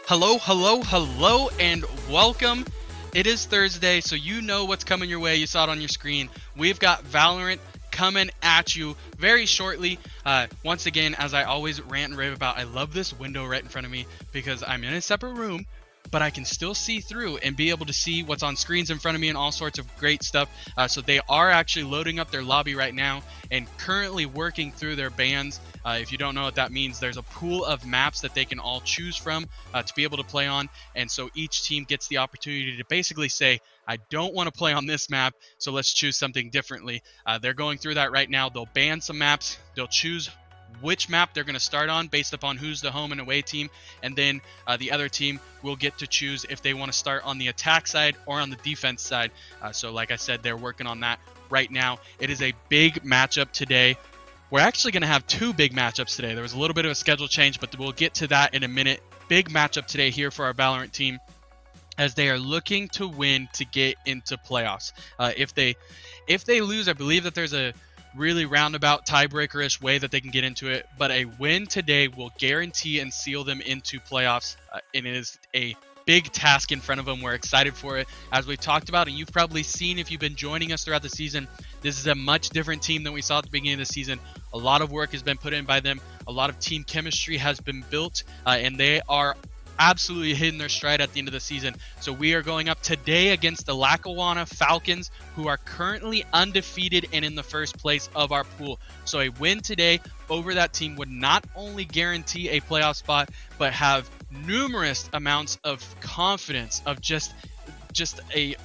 Hello, and welcome. It is Thursday, so you know what's coming your way. You saw it on your screen. We've got Valorant coming at you very shortly. Once again, as I always rant and rave about, I love this window right in front of me because I'm in a separate room, but I can still see through and be able to see what's on screens in front of me and all sorts of great stuff. So they are actually loading up their lobby right now and currently working through their bans. If you don't know what that means, there's a pool of maps that they can all choose from to be able to play on. And so each team gets the opportunity to basically say, I don't want to play on this map, so let's choose something differently. They're going through that right now. They'll ban some maps. They'll choose which map they're going to start on based upon who's the home and away team, and then the other team will get to choose if they want to start on the attack side or on the defense side. So like I said, they're working on that right now. It is a big matchup today. We're actually going to have two big matchups today. There was a little bit of a schedule change, but we'll get to that in a minute. Big matchup today here for our Valorant team as they are looking to win to get into playoffs. If they lose, I believe that there's a really roundabout tiebreaker-ish way that they can get into it, but a win today will guarantee and seal them into playoffs, and it is a big task in front of them. We're excited for it. As we talked about, and you've probably seen if you've been joining us throughout the season, this is a much different team than we saw at the beginning of the season. A lot of work has been put in by them. A lot of team chemistry has been built, and they are absolutely hitting their stride at the end of the season. So we are going up today against the Lackawanna Falcons, who are currently undefeated and in the first place of our pool. So a win today over that team would not only guarantee a playoff spot, but have numerous amounts of confidence of just a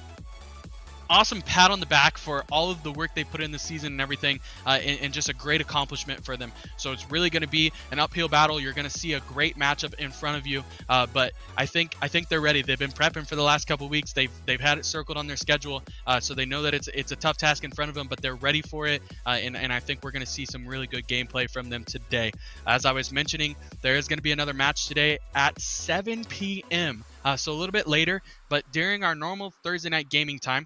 awesome pat on the back for all of the work they put in the season and everything, and just a great accomplishment for them. So it's really going to be an uphill battle. You're going to see a great matchup in front of you, but I think they're ready. They've been prepping for the last couple weeks. They've had it circled on their schedule, so they know that it's a tough task in front of them, but they're ready for it, and I think we're going to see some really good gameplay from them today. As I was mentioning, there is going to be another match today at 7 p.m., so a little bit later, but during our normal Thursday night gaming time,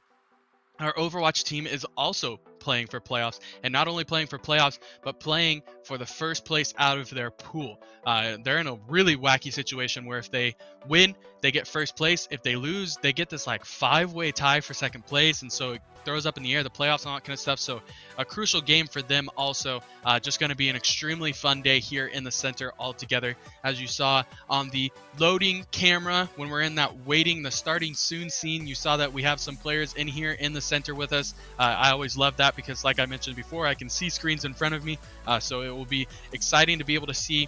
our Overwatch team is also playing for playoffs, and not only playing for playoffs, but playing for the first place out of their pool. They're in a really wacky situation where if they win, they get first place. If they lose, they get this like 5-way tie for second place, and so it throws up in the air the playoffs and all that kind of stuff. So a crucial game for them also. Just going to be an extremely fun day here in the center altogether. As you saw on the loading camera when we're in that waiting, the starting soon scene, you saw that we have some players in here in the center with us. I always love that because, like I mentioned before, I can see screens in front of me, so it will be exciting to be able to see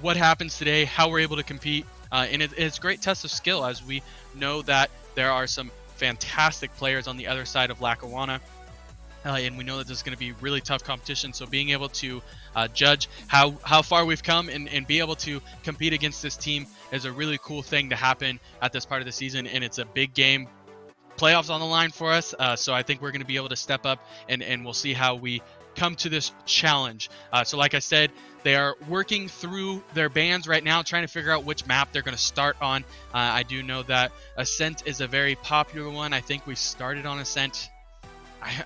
what happens today, how we're able to compete, and it's a great test of skill, as we know that there are some fantastic players on the other side of Lackawanna, and we know that this is going to be really tough competition. So being able to judge how far we've come and be able to compete against this team is a really cool thing to happen at this part of the season, and it's a big game. Playoffs on the line for us, so I think we're going to be able to step up, and we'll see how we come to this challenge. So like I said, they are working through their bans right now, trying to figure out which map they're going to start on. I do know that Ascent is a very popular one. I think we started on Ascent,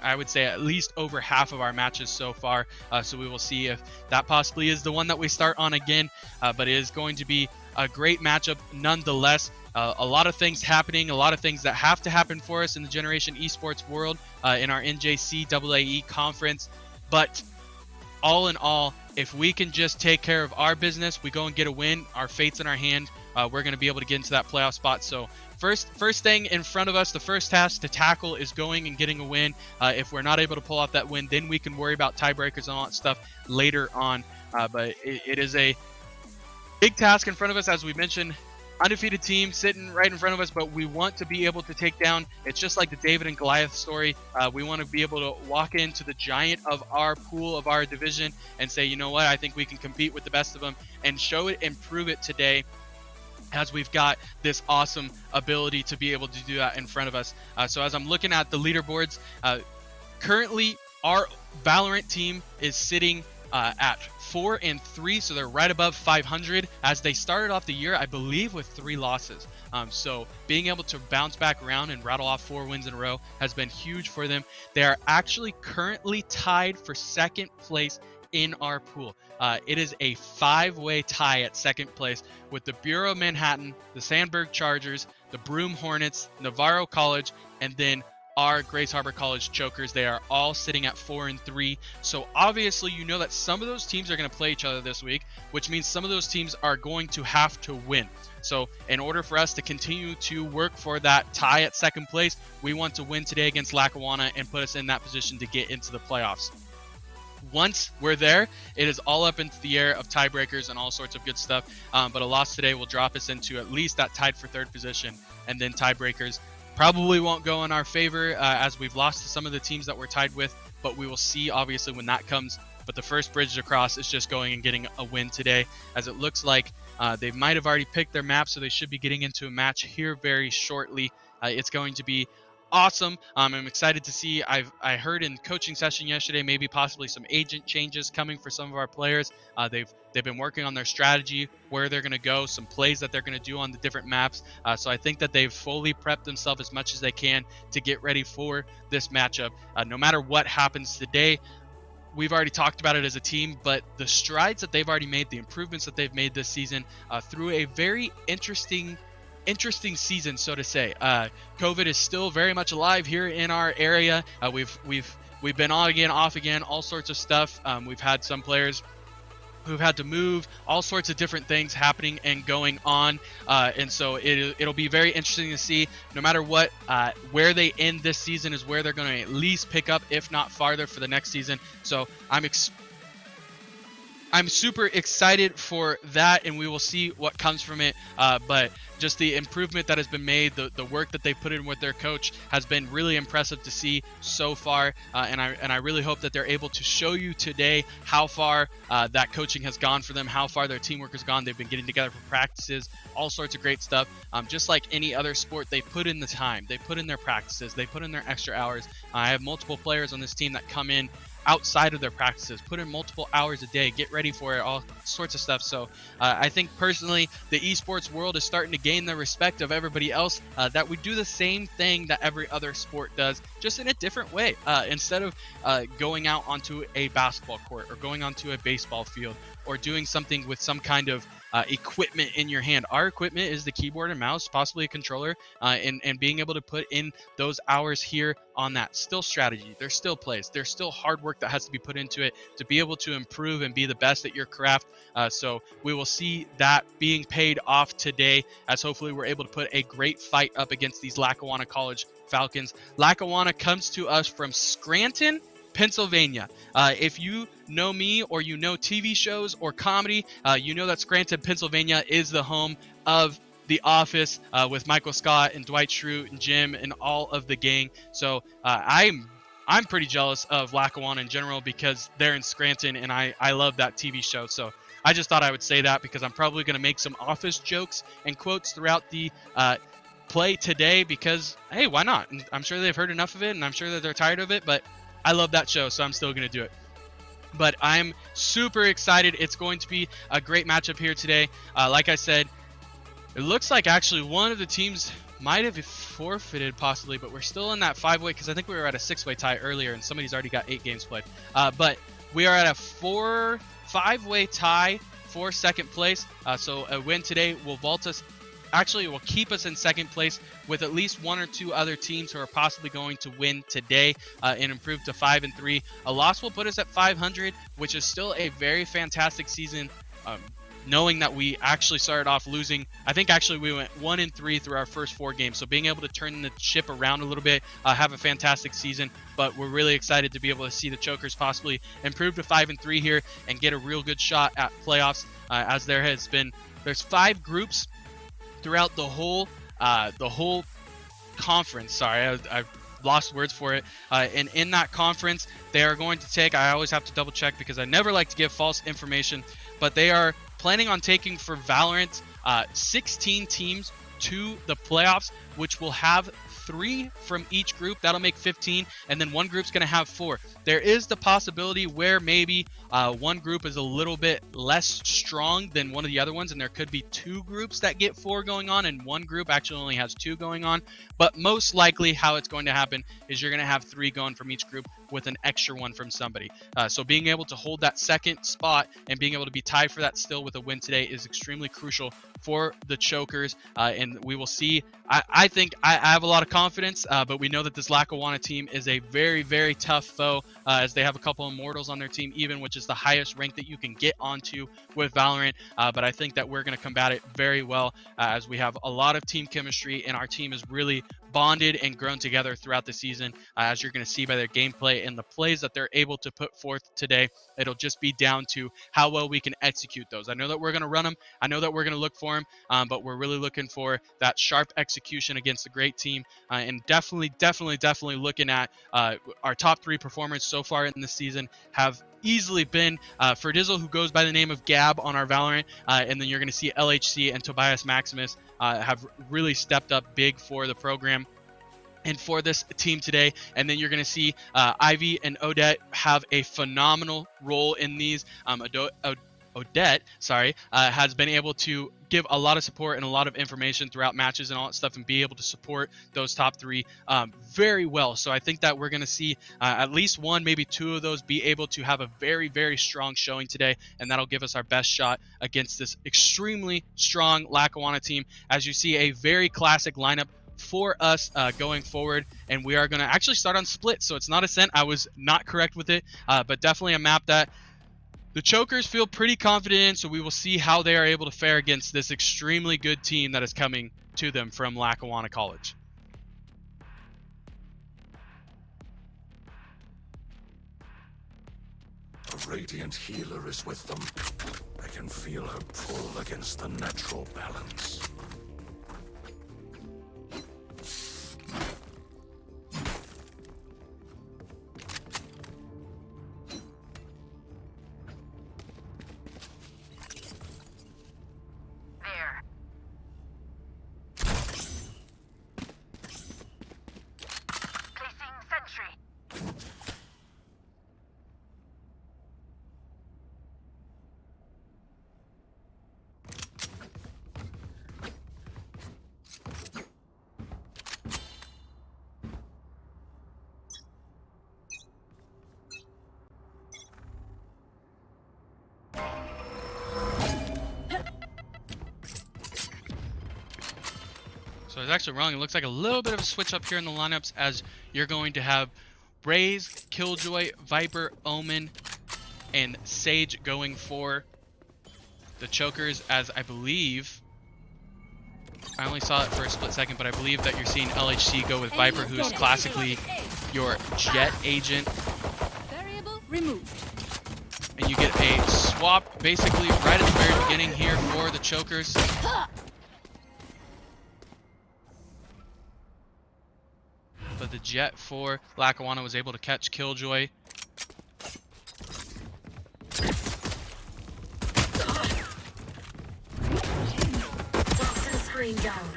I would say, at least over half of our matches so far. So we will see if that possibly is the one that we start on again, but it is going to be a great matchup nonetheless. A lot of things happening, a lot of things that have to happen for us in the Generation Esports world, in our NJCAAE conference. But all in all, if we can just take care of our business, we go and get a win, our fate's in our hand, we're going to be able to get into that playoff spot. So first thing in front of us, the first task to tackle is going and getting a win. If we're not able to pull off that win, then we can worry about tiebreakers and all that stuff later on. But it is a big task in front of us, as we mentioned. Undefeated team sitting right in front of us, but we want to be able to take down. It's just like the David and Goliath story. We want to be able to walk into the giant of our pool, of our division, and say, you know what, I think we can compete with the best of them, and show it and prove it today, as we've got this awesome ability to be able to do that in front of us. So as I'm looking at the leaderboards, currently our Valorant team is sitting at 4-3, so they're right above 500, as they started off the year, I believe, with 3 losses. So being able to bounce back around and rattle off 4 wins in a row has been huge for them. They are actually currently tied for second place in our pool. It is a 5-way tie at second place with the Bureau of Manhattan, the Sandburg Chargers, the Broome Hornets, Navarro College, and then our Grace Harbor College Chokers. They are all sitting at 4-3. So obviously, you know that some of those teams are going to play each other this week, which means some of those teams are going to have to win. So in order for us to continue to work for that tie at second place, we want to win today against Lackawanna and put us in that position to get into the playoffs. Once we're there, it is all up into the air of tiebreakers and all sorts of good stuff. But a loss today will drop us into at least that tied for third position, and then tiebreakers probably won't go in our favor as we've lost to some of the teams that we're tied with, but we will see obviously when that comes. But the first bridge to cross is just going and getting a win today, as it looks like they might have already picked their map, so they should be getting into a match here very shortly. It's going to be awesome. I'm excited to see. I heard in coaching session yesterday maybe possibly some agent changes coming for some of our players. They've been working on their strategy, where they're going to go, some plays that they're going to do on the different maps. So I think that they've fully prepped themselves as much as they can to get ready for this matchup. No matter what happens today, we've already talked about it as a team, but the strides that they've already made, the improvements that they've made this season through a very interesting season, so to say. COVID is still very much alive here in our area. We've been on again, off again, all sorts of stuff. We've had some players who've had to move, all sorts of different things happening and going on, and so it'll be very interesting to see. No matter what, where they end this season is where they're going to at least pick up, if not farther, for the next season. So I'm super excited for that, and we will see what comes from it. But just the improvement that has been made, the work that they put in with their coach has been really impressive to see so far. And I really hope that they're able to show you today how far that coaching has gone for them, how far their teamwork has gone. They've been getting together for practices, all sorts of great stuff. Just like any other sport, they put in the time, they put in their practices, they put in their extra hours. I have multiple players on this team that come in outside of their practices, put in multiple hours a day, get ready for it, all sorts of stuff. So I think personally the esports world is starting to gain the respect of everybody else, that we do the same thing that every other sport does, just in a different way. Instead of going out onto a basketball court or going onto a baseball field or doing something with some kind of equipment in your hand. Our equipment is the keyboard and mouse, possibly a controller, and being able to put in those hours here on that. Still strategy, there's still plays, there's still hard work that has to be put into it to be able to improve and be the best at your craft. So we will see that being paid off today, as hopefully we're able to put a great fight up against these Lackawanna College Falcons. Lackawanna comes to us from Scranton, Pennsylvania. If you know me or you know TV shows or comedy, you know that Scranton, Pennsylvania is the home of The Office, with Michael Scott and Dwight Schrute and Jim and all of the gang. So I'm pretty jealous of Lackawanna in general because they're in Scranton, and I love that TV show. So I just thought I would say that because I'm probably going to make some Office jokes and quotes throughout the play today because, hey, why not? And I'm sure they've heard enough of it, and I'm sure that they're tired of it, but I love that show, so I'm still going to do it. But I'm super excited. It's going to be a great matchup here today. Like I said, it looks like actually one of the teams might have forfeited possibly, but we're still in that 5-way because I think we were at a 6-way tie earlier and somebody's already got 8 games played. But we are at a 5-way tie for second place. So a win today will vault us. Actually, it will keep us in second place with at least 1 or 2 other teams who are possibly going to win today and improve to 5-3. A loss will put us at 500, which is still a very fantastic season. Knowing that we actually started off losing, I think actually we went 1-3 through our first 4 games. So being able to turn the ship around a little bit, have a fantastic season. But we're really excited to be able to see the Chokers possibly improve to 5-3 here and get a real good shot at playoffs. As there's 5 groups throughout the whole conference. Sorry, I've lost words for it. And in that conference, they are going to take, I always have to double check because I never like to give false information, but they are planning on taking for Valorant 16 teams to the playoffs, which will have 3 from each group. That'll make 15, and then one group's going to have 4. There is the possibility where maybe one group is a little bit less strong than one of the other ones, and there could be 2 groups that get 4 going on, and one group actually only has 2 going on. But most likely how it's going to happen is you're going to have 3 going from each group with an extra one from somebody. So being able to hold that second spot and being able to be tied for that still with a win today is extremely crucial for the Chokers, and we will see. I think I have a lot of confidence, but we know that this Lackawanna team is a very, very tough foe, as they have a couple Immortals on their team even, which is the highest rank that you can get onto with Valorant. But I think that we're going to combat it very well, as we have a lot of team chemistry, and our team is really bonded and grown together throughout the season, as you're going to see by their gameplay and the plays that they're able to put forth today. It'll just be down to how well we can execute those. I know that we're going to run them. I know that we're going to look for them, but we're really looking for that sharp execution against a great team, and definitely looking at our top 3 performers so far in the season have easily been for Dizzle, who goes by the name of Gab on our Valorant, and then you're going to see LHC and Tobias Maximus have really stepped up big for the program and for this team today. And then you're going to see Ivy and Odette have a phenomenal role in these. Odette, has been able to give a lot of support and a lot of information throughout matches and all that stuff, and be able to support those top 3 very well. So I think that we're going to see at least 1, maybe 2 of those be able to have a very, very strong showing today, and that'll give us our best shot against this extremely strong Lackawanna team. As you see, a very classic lineup for us going forward, and we are going to actually start on split, so it's not Ascent. I was not correct with it, but definitely a map that the Chokers feel pretty confident in, so we will see how they are able to fare against this extremely good team that is coming to them from Lackawanna College. A radiant healer is with them. I can feel her pull against the natural balance. So I was actually wrong. It looks like a little bit of a switch up here in the lineups, as you're going to have Braze, Killjoy, Viper, Omen, and Sage going for the Chokers, as I believe, I only saw it for a split second, but I believe that you're seeing LHC go with Viper, who is classically your jet agent. Variable removed. And you get a swap basically right at the very beginning here for the Chokers. But the jet for Lackawanna was able to catch Killjoy. Screen down.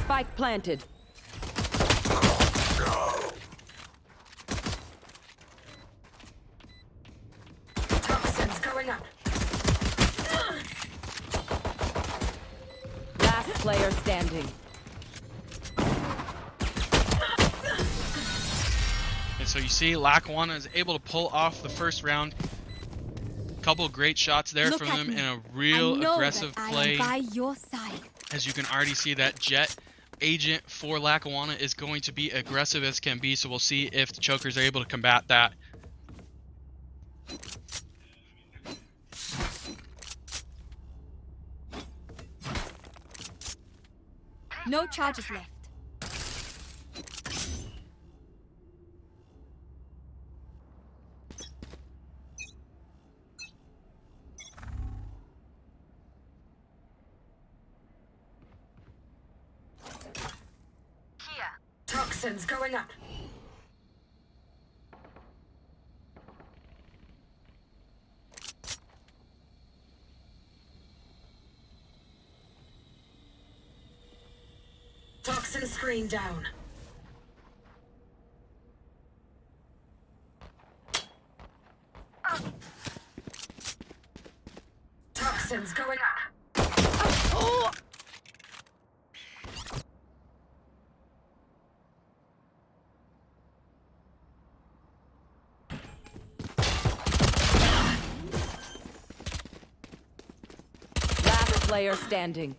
Spike planted. Toxins going up. Last player standing. And so you see Lackawanna is able to pull off the first round. Couple great shots there from them in a real aggressive play. By your side. As you can already see, that jet agent for Lackawanna is going to be aggressive as can be, so we'll see if the Chokers are able to combat that. No charges left. Toxins going up. Toxin screen down. Toxins going up. Oh! Last player standing.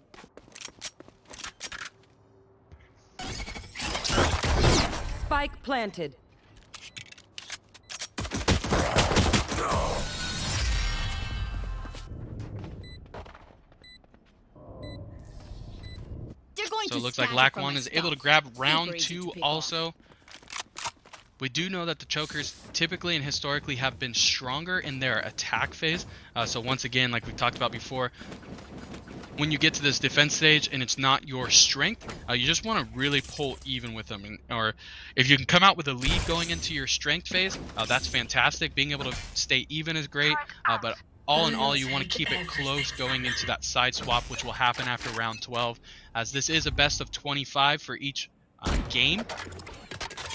Spike planted. So it looks like Lac1 is able to grab round 2 also. We do know that the chokers typically and historically have been stronger in their attack phase. So once again, like we talked about before, when you get to this defense stage and it's not your strength, you just want to really pull even with them. Or if you can come out with a lead going into your strength phase, that's fantastic. Being able to stay even is great, but all in all, you want to keep it close going into that side swap, which will happen after round 12, as this is a best of 25 for each game.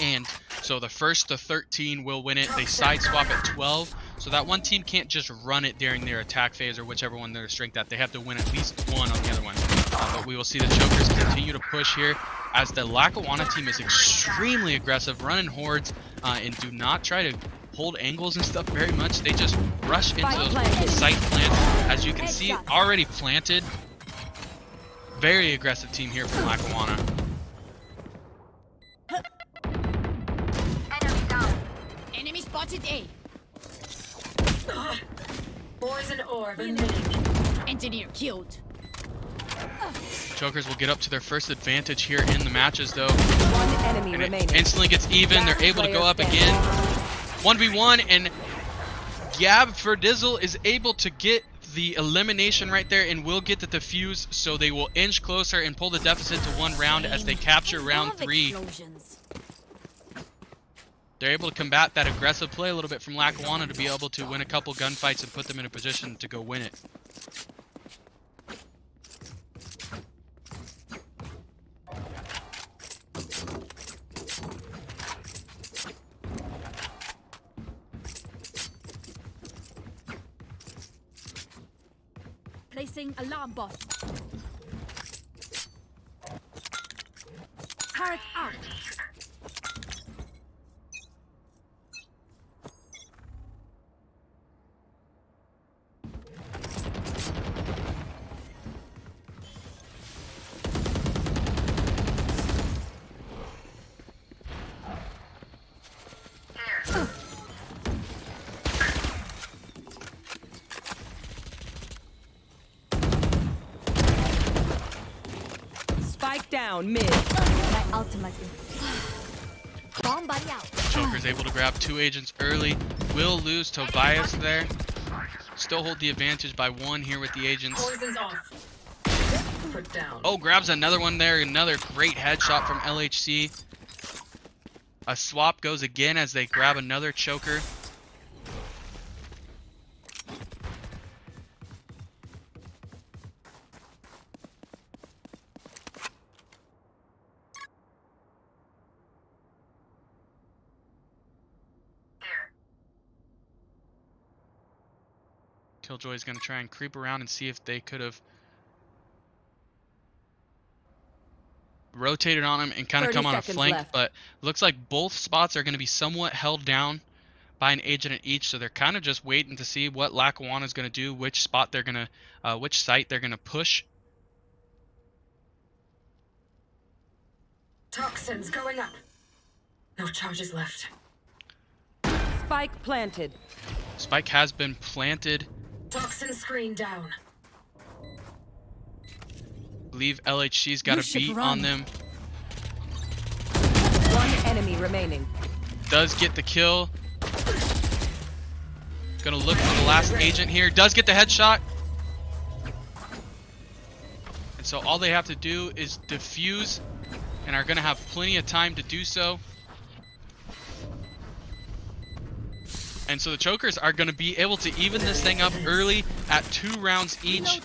And so the first to 13 will win it. They side swap at 12, so that one team can't just run it during their attack phase or whichever one they're strength at. They have to win at least one on the other one. But we will see the chokers continue to push here, as the Lackawanna team is extremely aggressive, running hordes, and do not try to hold angles and stuff very much. They just rush into those site plants. As you can see, already planted. Very aggressive team here from Lackawanna. Enemy spotted A. Poison orb emitting. Engineer killed. Chokers will get up to their first advantage here in the matches, though. One enemy And it remaining. instantly gets even. They're able to go up again. 1v1, and Gab for Dizzle is able to get the elimination right there and will get the defuse, so they will inch closer and pull the deficit to 1 round as they capture round 3. They're able to combat that aggressive play a little bit from Lackawanna to be able to win a couple gunfights and put them in a position to go win it. Placing alarm bot. Turret out. Spike down mid. My ultimate. Bomb buddy out. Joker's able to grab 2 agents early. Will lose Tobias there. Still hold the advantage by 1 here with the agents. Poison's off. Put down. Oh, grabs another one there. Another great headshot from LHC. A swap goes again as they grab another choker. Killjoy is going to try and creep around and see if they could have rotated on him and kind of come on a flank, but looks like both spots are going to be somewhat held down by an agent at each, so they're kind of just waiting to see what Lackawanna is going to do, which spot they're going to, which site they're going to push. Toxins going up. No charges left. Spike planted. Spike has been planted. Toxin screen down. Believe LHC's got a beat on them. One enemy remaining. Does get the kill. Gonna look for the last agent here. Does get the headshot. And so all they have to do is defuse, and are gonna have plenty of time to do so. And so the chokers are gonna be able to even this thing up early at 2 rounds each.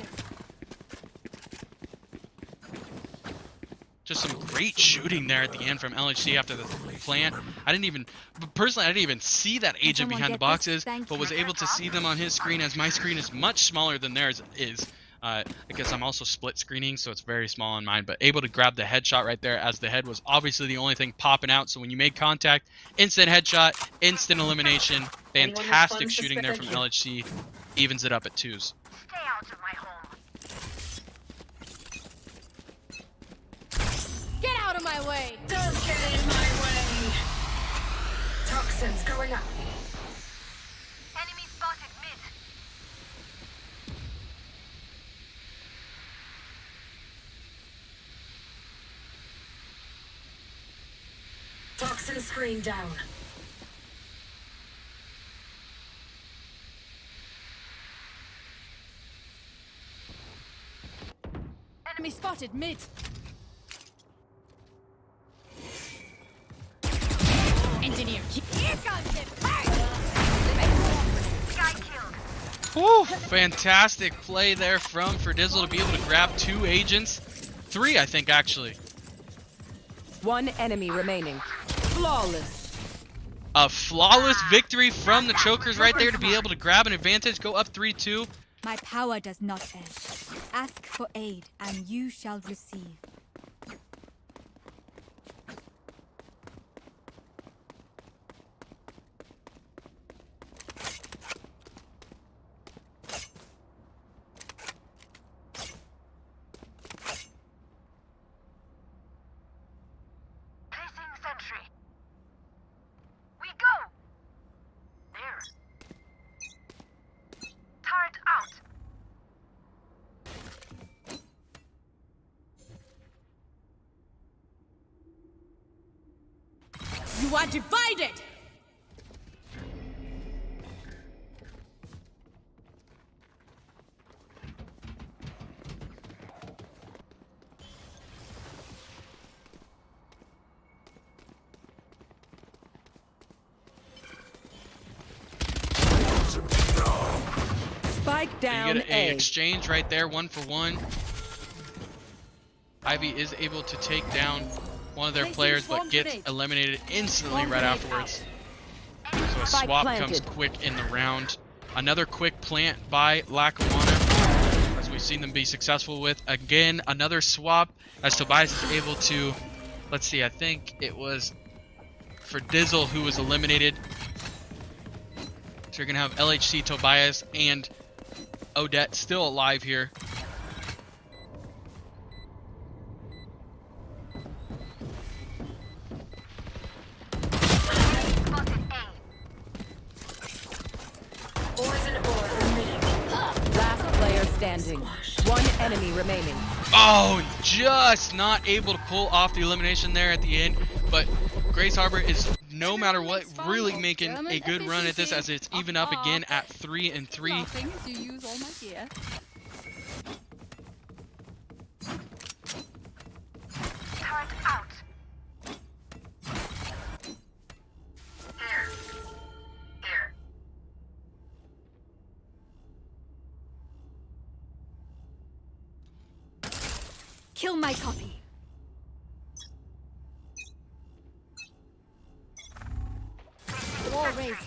Just Just some great shooting there at the end from LHC after the plant. Personally, I didn't even see that agent behind the boxes, but was able to see them on his screen, as my screen is much smaller than theirs is. I guess I'm also split screening, so it's very small on mine, but able to grab the headshot right there, as the head was obviously the only thing popping out. So when you made contact, instant headshot, instant elimination. Fantastic shooting there from LHC. Evens it up at 2s. Stay out of my home. Get out of my way! Don't get in my way! Toxins going up. Enemy spotted mid. Toxin screen down. Enemy spotted mid. Engineer, here comes it. Guy killed. Whew, fantastic play there from Ferdizzle to be able to grab 2 agents. 3, I think, actually. One enemy remaining. Flawless. A flawless victory from the Chokers right there to be able to grab an advantage, go up 3-2. My power does not end. Ask for aid, and you shall receive. Placing sentry. We go. There. Turret out. You are divided! Spike You down get A. an exchange right there, 1-for-1. Ivy is able to take down one of their players, but gets eliminated instantly right afterwards. So a Spike swap planted. comes quick in the round. Another quick plant by Lackawanna, as we've seen them be successful with. Again, another swap, as Tobias is able to, let's see, I think it was for Dizzle who was eliminated. So you're going to have LHC, Tobias, and Odette still alive here. Spotted A. Poison orb emitting. Last player standing. One enemy remaining. Oh, just not able to pull off the elimination there at the end. But Grace Harbor is, no matter what, really making a good run at this, as it's even up again at 3-3. Laughing as you use all my gear. Turret out. There. There. Kill my copy. Wall raised.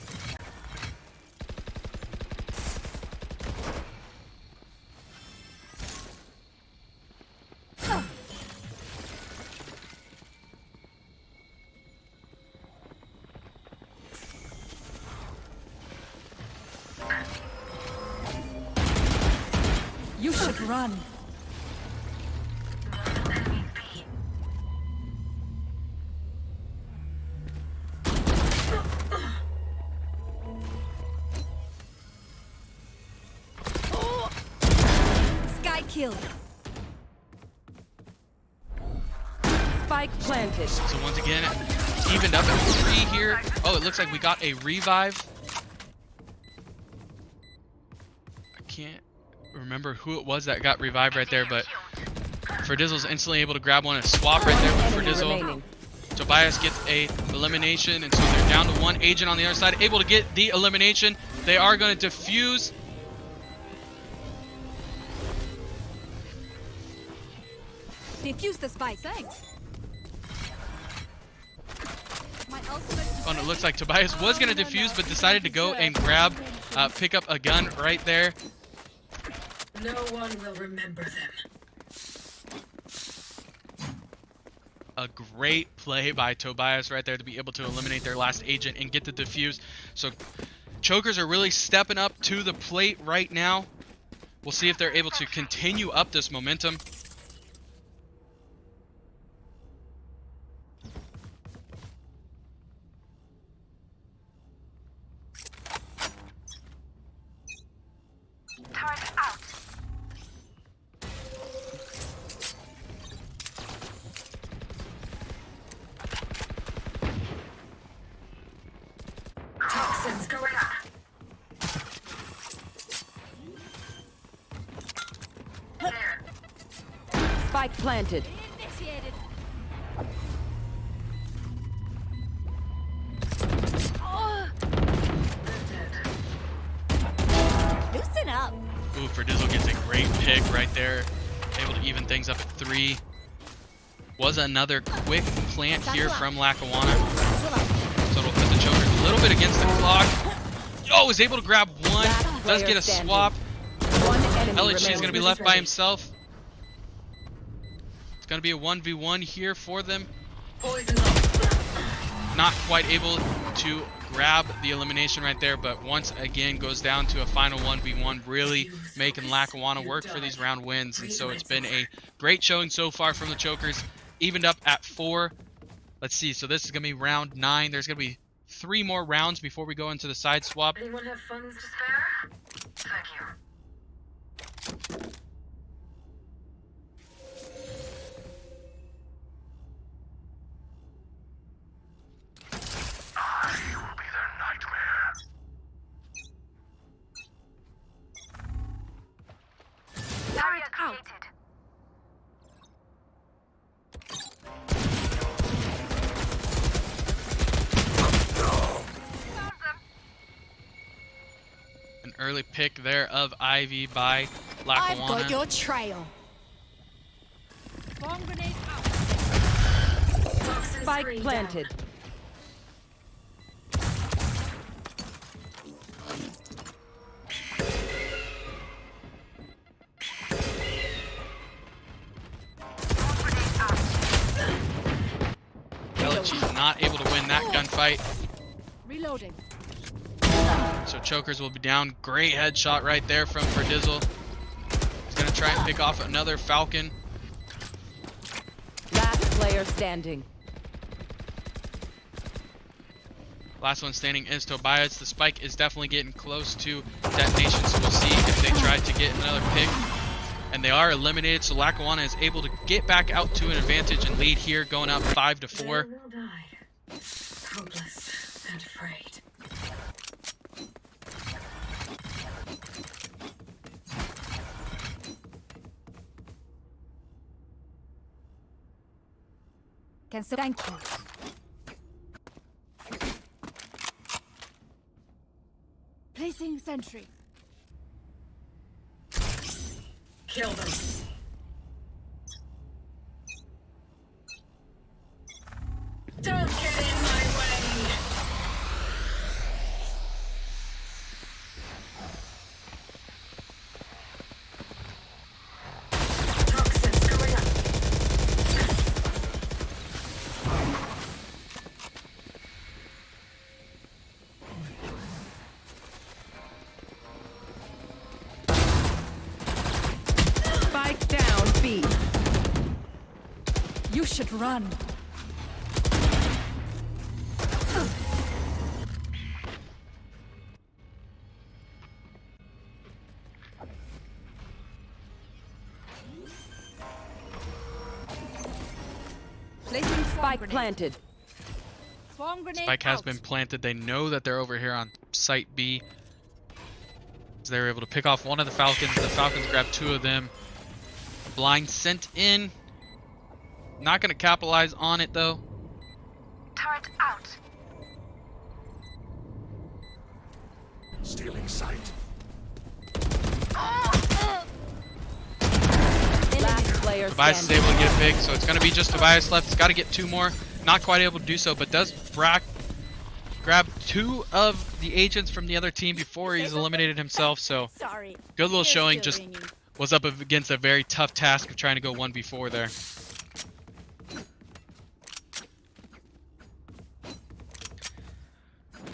You should run. Sky kill. Spike planted. So once again, evened up at 3 here. Oh, it looks like we got a revive. I can't remember who it was that got revived right there, but Ferdizzle's instantly able to grab one and swap right there with Enemy Ferdizzle. remaining. Tobias gets a elimination, and so they're down to 1 agent on the other side, able to get the elimination. They are going to defuse. Defuse the spike. Thanks. My ultimate Oh, and it looks like Tobias was going to defuse, but decided to go and grab, pick up a gun right there. No one will remember them. A great play by Tobias right there to be able to eliminate their last agent and get the defuse. So Chokers are really stepping up to the plate right now. We'll see if they're able to continue up this momentum. Turret out. Toxins going up. There. Spike planted. initiated. Loosen up. Ooh, Ferdizzle gets a great pick right there. Able to even things up at 3. Was another quick plant here from Lackawanna. So it'll put the Chokers a little bit against the clock. Oh, is able to grab one. Last Does player get a standing. swap. One enemy LHG is remaining. going to be left by himself. It's going to be a 1v1 here for them. Poison up. Not quite able to grab the elimination right there, but once again goes down to a final 1v1, really making Lackawanna work for these round wins. And so it's been a great showing so far from the Chokers, evened up at 4. Let's see, so this is going to be round 9. There's going to be 3 more rounds before we go into the side swap. Anyone have funds to Spare? Thank you. I will be their nightmare. Barrier created. Found them. An early pick there of Ivy by I've Lackawanna. got your trail. Bomb grenade out. Toxin Spike screen planted. down. Grenade out. LHG not able to win that gunfight. Reloading. So Chokers will be down. Great headshot right there from Ferdizzle. He's going to try and pick off another Falcon. Last player standing. Last one standing is Tobias. The spike is definitely getting close to detonation, so we'll see if they try to get another pick. And they are eliminated, so Lackawanna is able to get back out to an advantage and lead here, going up 5-4. They will die. Hopeless and afraid. Thank you. Placing sentry. Kill them. Don't get in my way. Toxins going up. Spike down B. You should run. Placing Spike planted. Swarm grenade Spike has out. been planted. They know that they're over here on site B. So they were able to pick off one of the Falcons. The Falcons grabbed 2 of them. Blind sent in. Not going to capitalize on it though. Turret out. Stealing sight. Last player Tobias is standing. able to get a pick, so it's going to be just Tobias left. He's got to get 2 more. Not quite able to do so, but does grab 2 of the agents from the other team before he's eliminated himself. So Sorry. good little Ears showing. still Just ringing. was up against a very tough task of trying to go 1v4 there.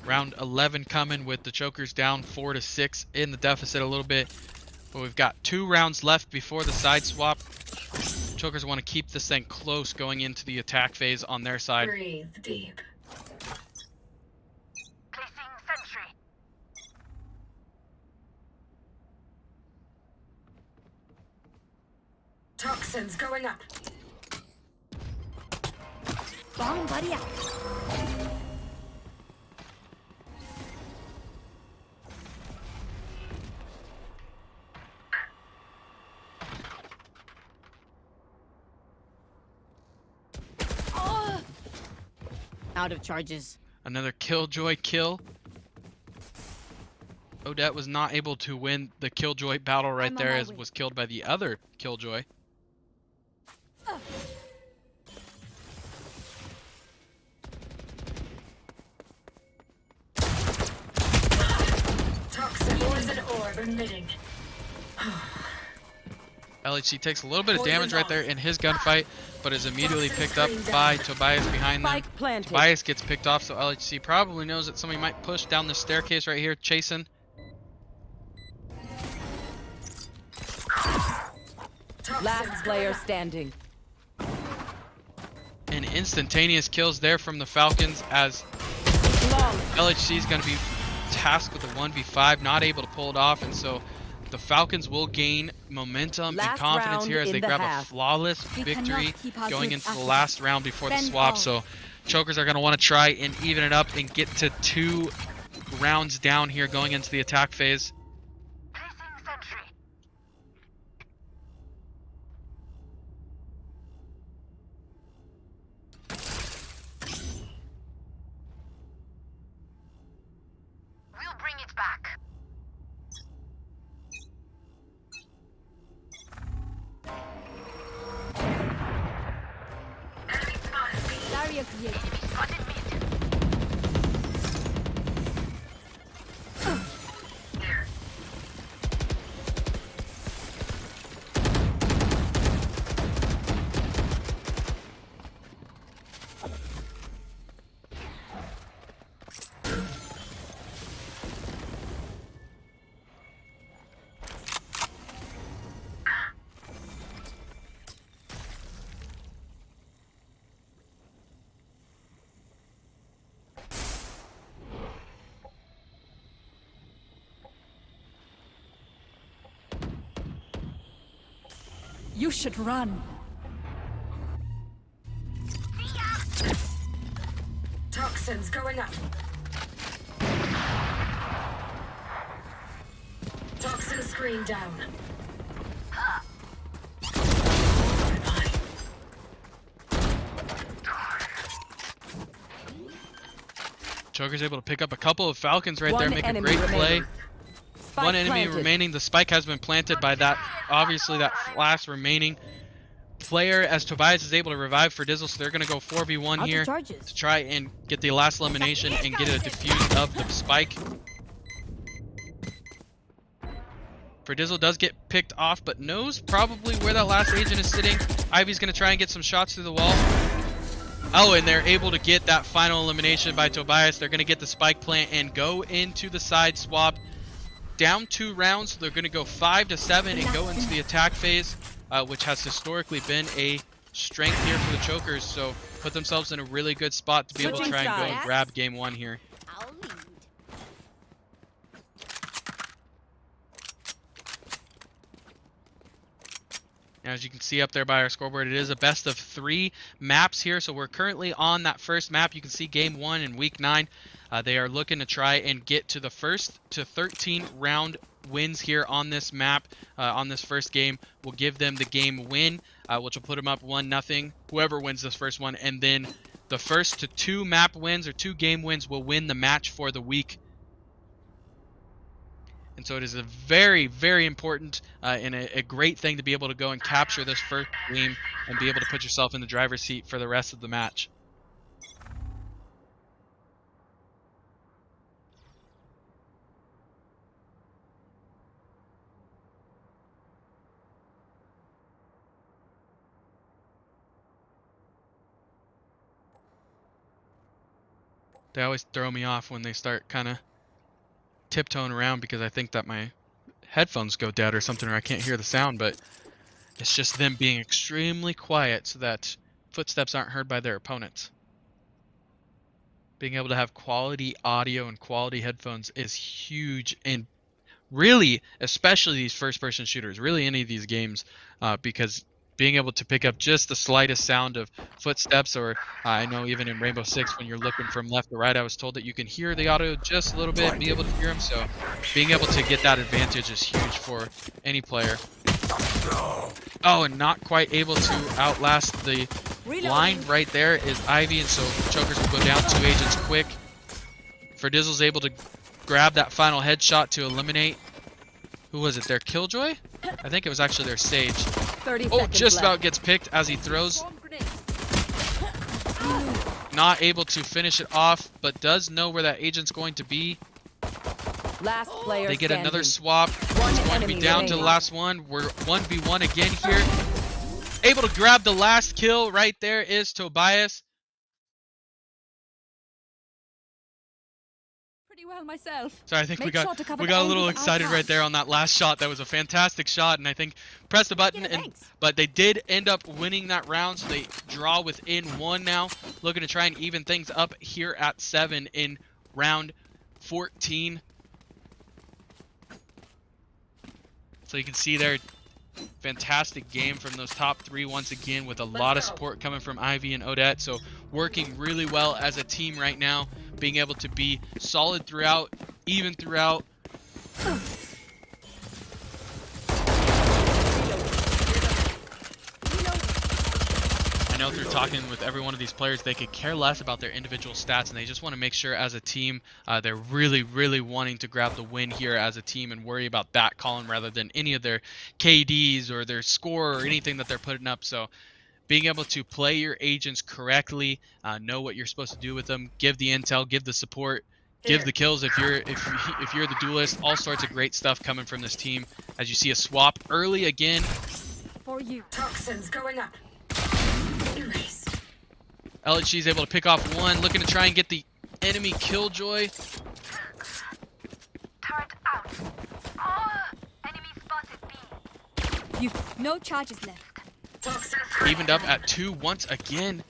Round 11 coming with the Chokers down 4-6 in the deficit a little bit. But we've got 2 rounds left before the side swap. Chokers want to keep this thing close going into the attack phase on their side. Breathe deep. Placing sentry. Toxins going up. Bomb buddy out. Out of charges. Another Killjoy kill. Odette was not able to win the Killjoy battle right I'm on there, my as way. was killed by the other Killjoy. Toxin poison orb emitting. LHC takes a little bit of damage right there in his gunfight, but is immediately picked up by Tobias behind them. Spike planted. Tobias gets picked off, so LHC probably knows that somebody might push down the staircase right here, chasing. Toxins Last going player up. standing. And instantaneous kills there from the Falcons, as Long. LHC is going to be tasked with a 1v5, not able to pull it off, and so the Falcons will gain momentum and Last confidence round here as in they the grab a half. flawless We cannot victory keep our going good into the attitude. last round before the Spend swap. all. So Chokers are going to want to try and even it up and get to 2 rounds down here going into the attack phase. Placing sentry. We'll bring it back. Enemy spotted B. Barrier created. Spotted mid. There. You should run. Toxins going up. Toxin screen down. Goodbye. Chokers able to pick up a couple of Falcons right there, One make a enemy great play. remaining. Spike One enemy planted. remaining. The spike has been planted by that, obviously, that last remaining player, as Tobias is able to revive for Dizzle, so they're going to go 4v1 Out here of charges. to try and get the last elimination and get a defuse of the spike. For Dizzle does get picked off, but knows probably where that last agent is sitting. Ivy's going to try and get some shots through the wall. Oh, and they're able to get that final elimination by Tobias. They're going to get the spike plant and go into the side swap. Down 2 rounds, so they're going to go 5-7 and go into the attack phase, which has historically been a strength here for the Chokers. So put themselves in a really good spot to be able to Switching try and go and sides. grab game 1 here. I'll lead. Now, as you can see up there by our scoreboard, it is a best of 3 maps here. So we're currently on that first map. You can see game 1 in week 9. They are looking to try and get to the first to 13 round wins here on this map. On this first game will give them the game win, which will put them up 1-0. Whoever wins this first one, and then the first to 2 map wins or 2 game wins will win the match for the week. And so it is a very, very important and a great thing to be able to go and capture this first game and be able to put yourself in the driver's seat for the rest of the match. They always throw me off when they start kind of tiptoeing around because I think that my headphones go dead or something, or I can't hear the sound, but it's just them being extremely quiet so that footsteps aren't heard by their opponents. Being able to have quality audio and quality headphones is huge, and really, especially these first-person shooters, really any of these games, because being able to pick up just the slightest sound of footsteps, or I know even in Rainbow Six, when you're looking from left to right, I was told that you can hear the audio just a little bit, be able to hear them. So being able to get that advantage is huge for any player. Oh, and not quite able to outlast the blind right there is Ivy, and so Chokers will go down 2 agents quick. Ferdizzle's able to grab that final headshot to eliminate. Who was it? Their Killjoy? I think it was actually their Sage. 30 Oh, seconds just left. about gets picked as he throws. Not able to finish it off, but does know where that agent's going to be. Last player They get standing. another swap. One It's going to be enemy down to the remaining. last one. We're 1v1 again here. Able to grab the last kill right there is Tobias. Pretty well myself. So I think we Make got sure to cover we the got a angles little of our excited right flanks. there on that last shot. That was a fantastic shot, and I think pressed the button, Yeah, and thanks. but they did end up winning that round, so they draw within 1 now, looking to try and even things up here at 7 in round 14. So you can see there, fantastic game from those top 3 once again, with a lot of support coming from Ivy and Odette. So working really well as a team right now, being able to be solid throughout, even throughout. I know through talking with every one of these players, they could care less about their individual stats, and they just want to make sure as a team, they're really wanting to grab the win here as a team and worry about that column rather than any of their KDs or their score or anything that they're putting up. So being able to play your agents correctly, know what you're supposed to do with them, give the intel, give the support, give the kills if you're the duelist. All sorts of great stuff coming from this team. As you see a swap early again. For you. Toxins going up. Erased. LHG's able to pick off one, looking to try and get the enemy Killjoy. Turret out. Oh, enemy spotted B. You've no charges left. Toxins Evened up at 2 once again.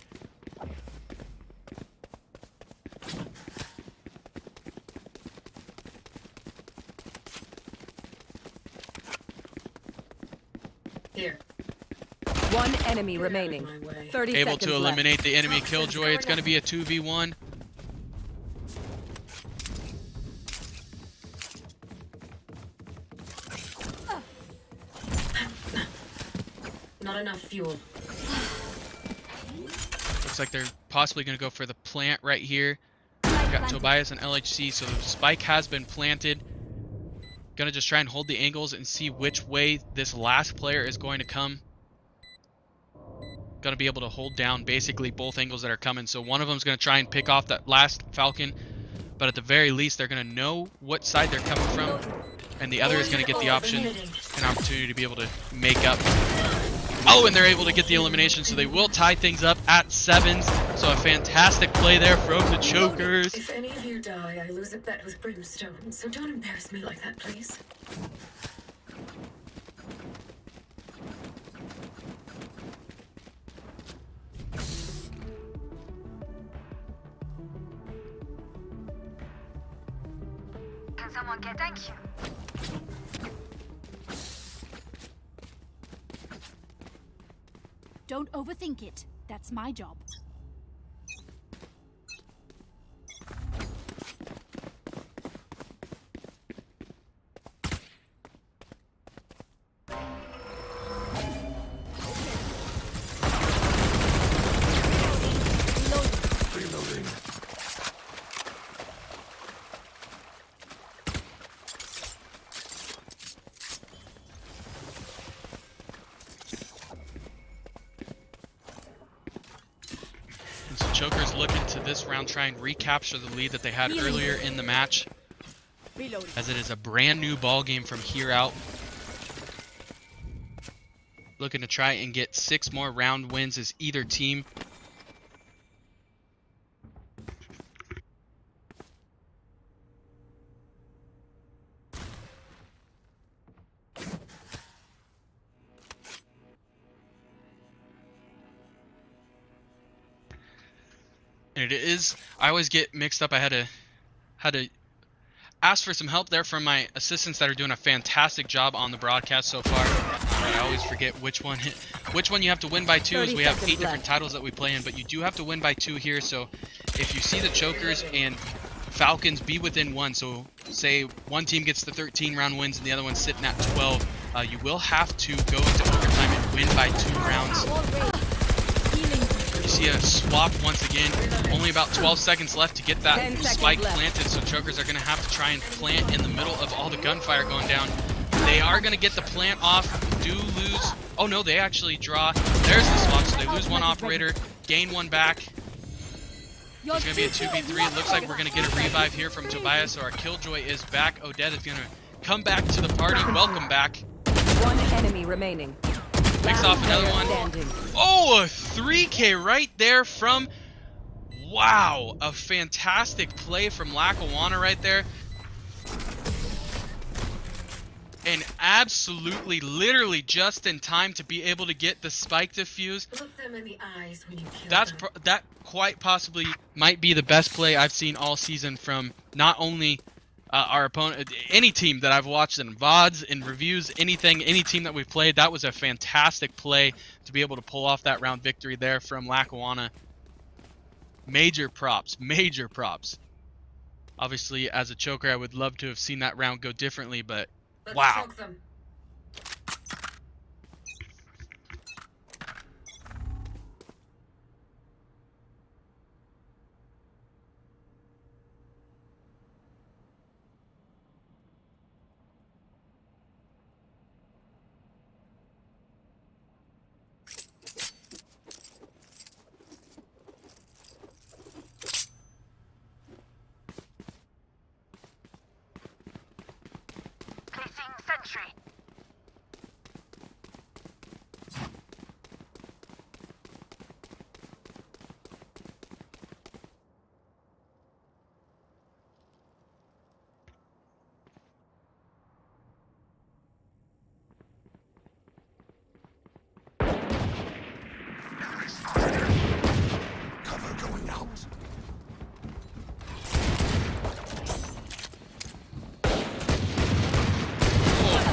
here. One enemy remaining. My way. 30 Able seconds to left. eliminate the enemy Killjoy. It's going to be a 2v1. Not enough fuel. Looks like they're possibly going to go for the plant right here. Got Tobias and LHC, so the spike has been planted. Gonna just try and hold the angles and see which way this last player is going to come. Gonna be able to hold down basically both angles that are coming. So one of them is gonna try and pick off that last Falcon, but at the very least they're gonna know what side they're coming from, and the other is gonna get the option, an opportunity to be able to make up. Oh, and they're able to get the elimination, so they will tie things up at 7s. So a fantastic play there from the Chokers. If any of you die, I lose a bet with Brimstone, so don't embarrass me like that, please. Can someone get thank you? Don't overthink it. That's my job. Reloading. And so Chokers looking to this round try and recapture the lead that they had earlier in the match, Reloading. as it is a brand new ball game from here out. Looking to try and get 6 more round wins as either team. And it is, I always get mixed up. I had to ask for some help there from my assistants that are doing a fantastic job on the broadcast so far. But I always forget which one you have to win by 2, as we have 8 different titles that we play in, but you do have to win by 2 here. So if you see the chokers and Falcons be within 1, so say one team gets the 13 round wins and the other one's sitting at 12, you will have to go into overtime and win by 2 rounds. You see a swap once again. Only about 12 seconds left to get that spike planted, so chokers are going to have to try and plant in the middle of all the gunfire going down. They are going to get the plant off, do lose. Oh no, they actually draw. There's the swap, so they lose 1 operator, gain 1 back. There's going to be a 2v3. It looks like we're going to get a revive here from Tobias, so our Killjoy is back. Odette is going to come back to the party. Welcome back. 1 enemy remaining. Picks off another one. Oh, a 3K right there from... Wow, a fantastic play from Lackawanna right there. And absolutely, literally just in time to be able to get the spike defuse. Look them in the eyes when you kill That quite possibly might be the best play I've seen all season from not only our opponent, any team that I've watched in VODs, in reviews, anything, any team that we've played. That was a fantastic play to be able to pull off that round victory there from Lackawanna. Major props, major props. Obviously, as a choker, I would love to have seen that round go differently, but Let's wow. choke them. Placing sentry. Cover going out.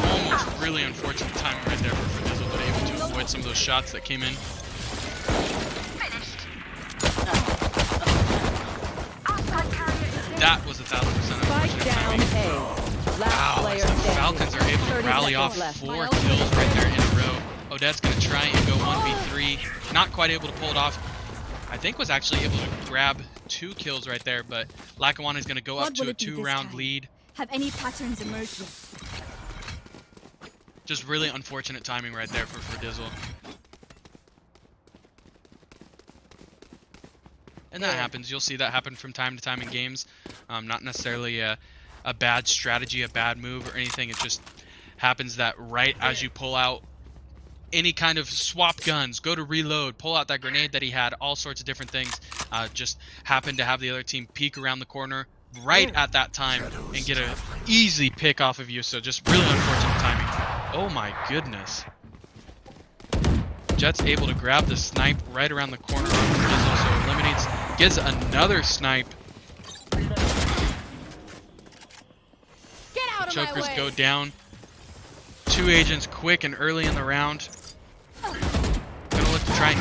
Almost really unfortunate timing right there for Dizzle, but able to avoid some of those shots that came in. Finished. That was 1000% Spike unfortunate down timing. A. Last Wow, player as the standing. Falcons are able to 30 rally seconds off left. 4 kills right there in a row. Odette's going to try and go 1v3. Not quite able to pull it off. I think was actually able to grab 2 kills right there, but Lackawanna is going to go up What to will a it be this 2-round time? lead. Have any patterns emerged yet? Just really unfortunate timing right there for Dizzle. And that happens. You'll see that happen from time to time in games. Not necessarily a bad strategy, a bad move or anything. It just happens that right as you pull out any kind of swap guns, go to reload, pull out that grenade that he had, all sorts of different things, just happen to have the other team peek around the corner right at that time and get an easy pick off of you. So just really unfortunate timing. Oh my goodness. Jet's able to grab the snipe right around the corner on Dizzle, so eliminates, gets another snipe. Get out of my Chokers way! go down. 2 agents quick and early in the round. Gonna look to try and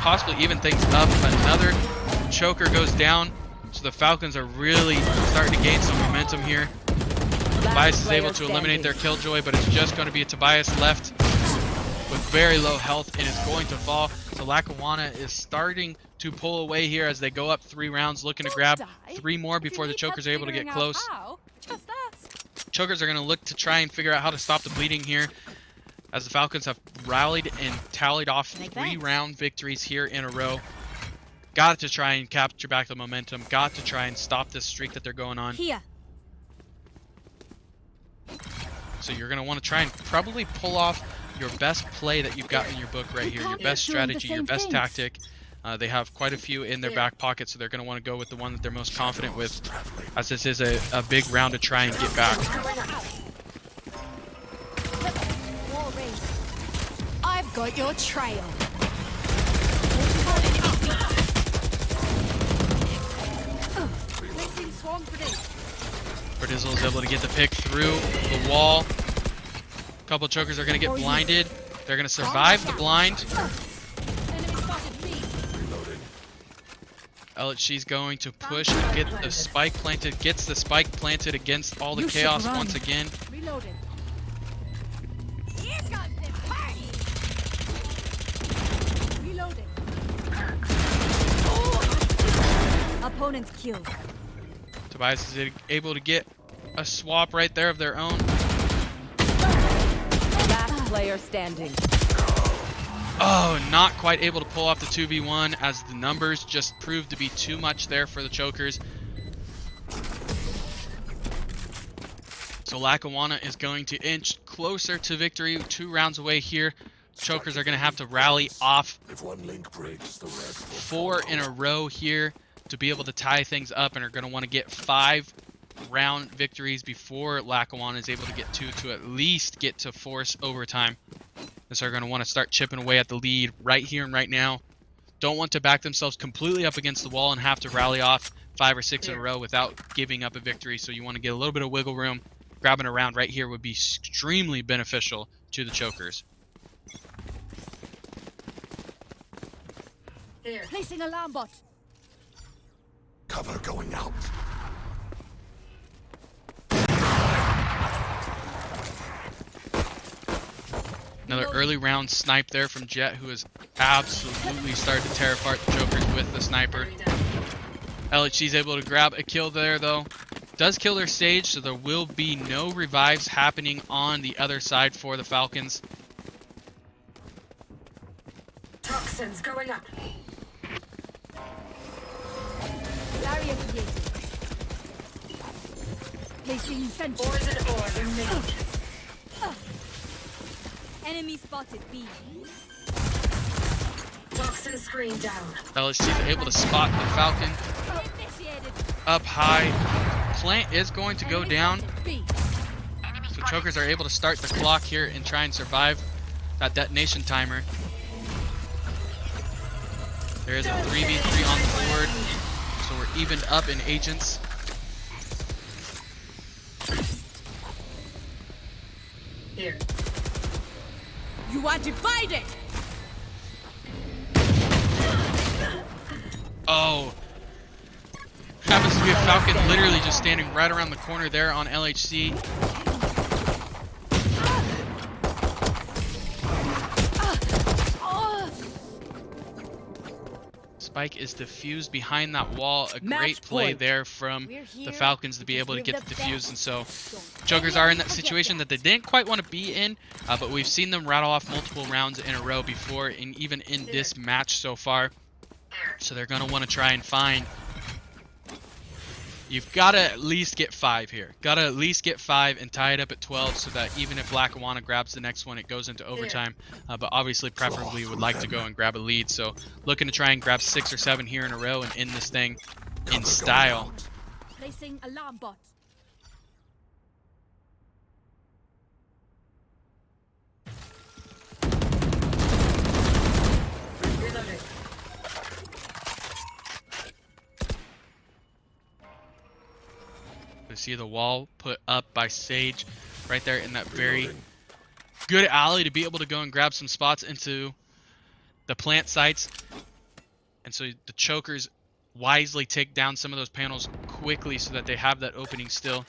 possibly even things up. Another choker goes down. So the Falcons are really starting to gain some momentum here. Tobias is able to eliminate their Killjoy, but it's just going to be a Tobias left with very low health and is going to fall. So Lackawanna is starting to pull away here as they go up 3 rounds, looking to grab 3 more before the chokers are able to get close. Just ask. Chokers are going to look to try and figure out how to stop the bleeding here, as the Falcons have rallied and tallied off 3-round victories here in a row. Got to try and capture back the momentum. Got to try and stop this streak that they're going on. Here. So you're going to want to try and probably pull off your best play that you've got in your book right here. Your best strategy, your best tactic. They have quite a few in their back pocket, so they're going to want to go with the one that they're most confident with, as this is a big round to try and get back. I've got your trail. Berdizzle is able to get the pick through the wall. A couple chokers are going to get blinded. They're going to survive the blind. She's going to push and get the spike planted. Gets the spike planted against all the chaos once again. Reloading. Here comes the party. Reloading. Opponents killed. Tobias is able to get a swap right there of their own. Last player standing. Oh, not quite able to pull off the 2v1 as the numbers just proved to be too much there for the chokers. So Lackawanna is going to inch closer to victory, 2 rounds away here. Chokers are going to have to rally off If one link breaks, the rest will 4 in a row here to be able to tie things up, and are going to want to get 5 round victories before Lackawanna is able to get 2 to at least get to force overtime. So they're going to want to start chipping away at the lead right here and right now. Don't want to back themselves completely up against the wall and have to rally off 5 or 6 in a row without giving up a victory. So you want to get a little bit of wiggle room. Grabbing a round right here would be extremely beneficial to the chokers. Here. Placing alarm bot. cover going out. Another early round snipe there from Jet, who has absolutely started to tear apart the chokers with the sniper. LHC's able to grab a kill there, though. Does kill their stage, so there will be no revives happening on the other side for the Falcons. Toxins going up. Barrier created. Placing sentry. Poison orb emitted. Enemy spotted B. Toxin screen down. LHC's able to spot the Falcon Initiated. up high. Plant is going to go Enemy down, spotted B. so chokers are able to start the clock here and try and survive that detonation timer. There is a 3v3 on the board, so we're evened up in agents. Here. You are divided. Oh. Happens to be a Falcon literally just standing right around the corner there on LHC. Spike is diffused behind that wall. A great play there from the Falcons to be able to get the diffuse, and so chokers are in that situation that they didn't quite want to be in, but we've seen them rattle off multiple rounds in a row before, and even in this match so far. So they're going to want to try and find... You've got to at least get 5 here. Got to at least get 5 and tie it up at 12 so that even if Lackawanna grabs the next one, it goes into overtime. But obviously, preferably would like to go and grab a lead. So looking to try and grab 6 or 7 here in a row and end this thing in style. Placing alarm bot. Reloading. You see the wall put up by Sage right there in that very good alley to be able to go and grab some spots into the plant sites. And so the chokers wisely take down some of those panels quickly so that they have that opening still.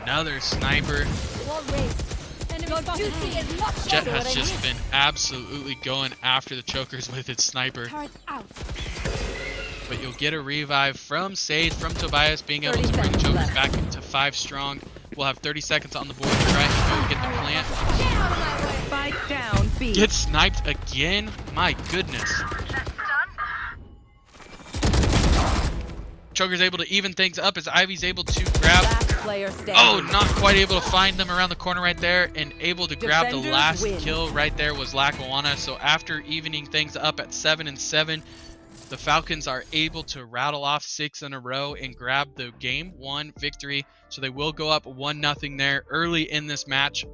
Another sniper. Wall raised. Enemy spotted. Jet has just been absolutely going after the chokers with its sniper. Turret out. But you'll get a revive from Sage, from Tobias, being able to bring the chokers back to 5 strong. We'll have 30 seconds on the board to try and go get the plant. Get out of my way. Spike down B. Get sniped again? My goodness. Choker's able to even things up as Ivy's able to grab player standing. Oh, not quite able to find them around the corner right there, and able to grab the Defenders last win. kill right there was Lackawanna. So after evening things up at 7-7, the Falcons are able to rattle off 6 in a row and grab the game 1 victory. So they will go up 1-0 there early in this match.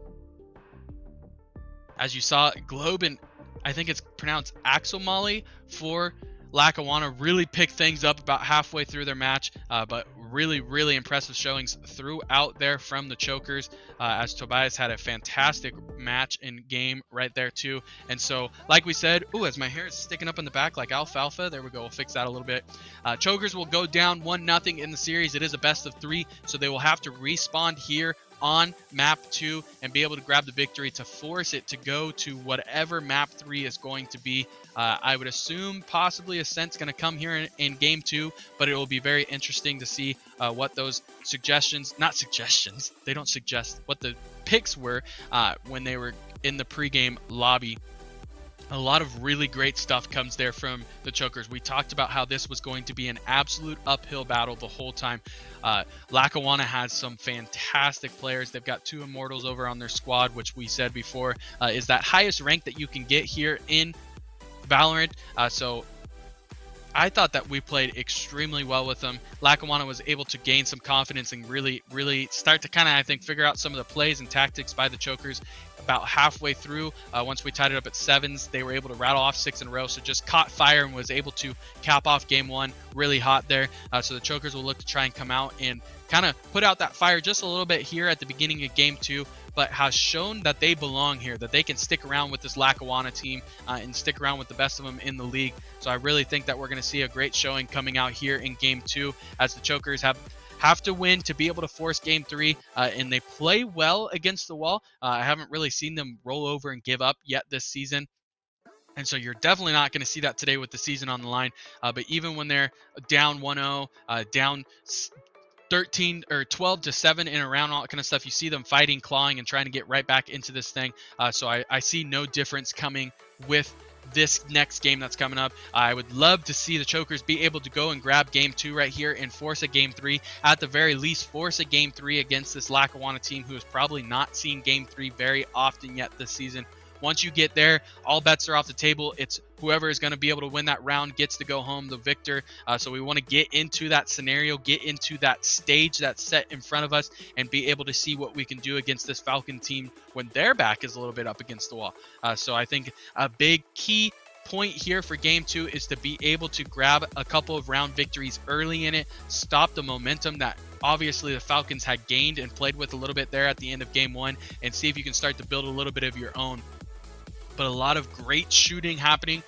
As you saw, Globe and I think it's pronounced Axomali for Lackawanna really picked things up about halfway through their match, but really impressive showings throughout there from the Chokers, as Tobias had a fantastic match in game right there too. And so, like we said, as my hair is sticking up in the back like alfalfa, there we go, we'll fix that a little bit. Chokers will go down 1-0 in the series. It is a best of 3, so they will have to respawn here on map 2 and be able to grab the victory to force it to go to whatever map 3 is going to be. I would assume possibly Ascent's going to come here in game 2, but it will be very interesting to see what those they don't suggest, what the picks were when they were in the pregame lobby. A lot of really great stuff comes there from the Chokers. We talked about how this was going to be an absolute uphill battle the whole time. Lackawanna has some fantastic players. They've got 2 Immortals over on their squad, which we said before is that highest rank that you can get here in Valorant. So I thought that we played extremely well with them. Lackawanna was able to gain some confidence and really start to kind of, I think, figure out some of the plays and tactics by the Chokers. About halfway through, once we tied it up at 7s, they were able to rattle off 6 in a row. So just caught fire and was able to cap off game 1 really hot there. So the Chokers will look to try and come out and kind of put out that fire just a little bit here at the beginning of game 2, but has shown that they belong here, that they can stick around with this Lackawanna team and stick around with the best of them in the league. So I really think that we're going to see a great showing coming out here in game 2, as the Chokers have to win to be able to force game 3, and they play well against the wall. I haven't really seen them roll over and give up yet this season. And so you're definitely not going to see that today with the season on the line. But even when they're down 1-0, down 13 or 12-7 in a round, all that kind of stuff, you see them fighting, clawing, and trying to get right back into this thing. So I see no difference coming with this next game that's coming up. I would love to see the Chokers be able to go and grab game 2 right here and force a game 3. At the very least, force a game 3 against this Lackawanna team who has probably not seen game 3 very often yet this season. Once you get there, all bets are off the table. It's whoever is going to be able to win that round gets to go home the victor. So we want to get into that scenario, get into that stage that's set in front of us, and be able to see what we can do against this Falcon team when their back is a little bit up against the wall. So I think a big key point here for game 2 is to be able to grab a couple of round victories early in it, stop the momentum that obviously the Falcons had gained and played with a little bit there at the end of game 1, and see if you can start to build a little bit of your own. But a lot of great shooting happening.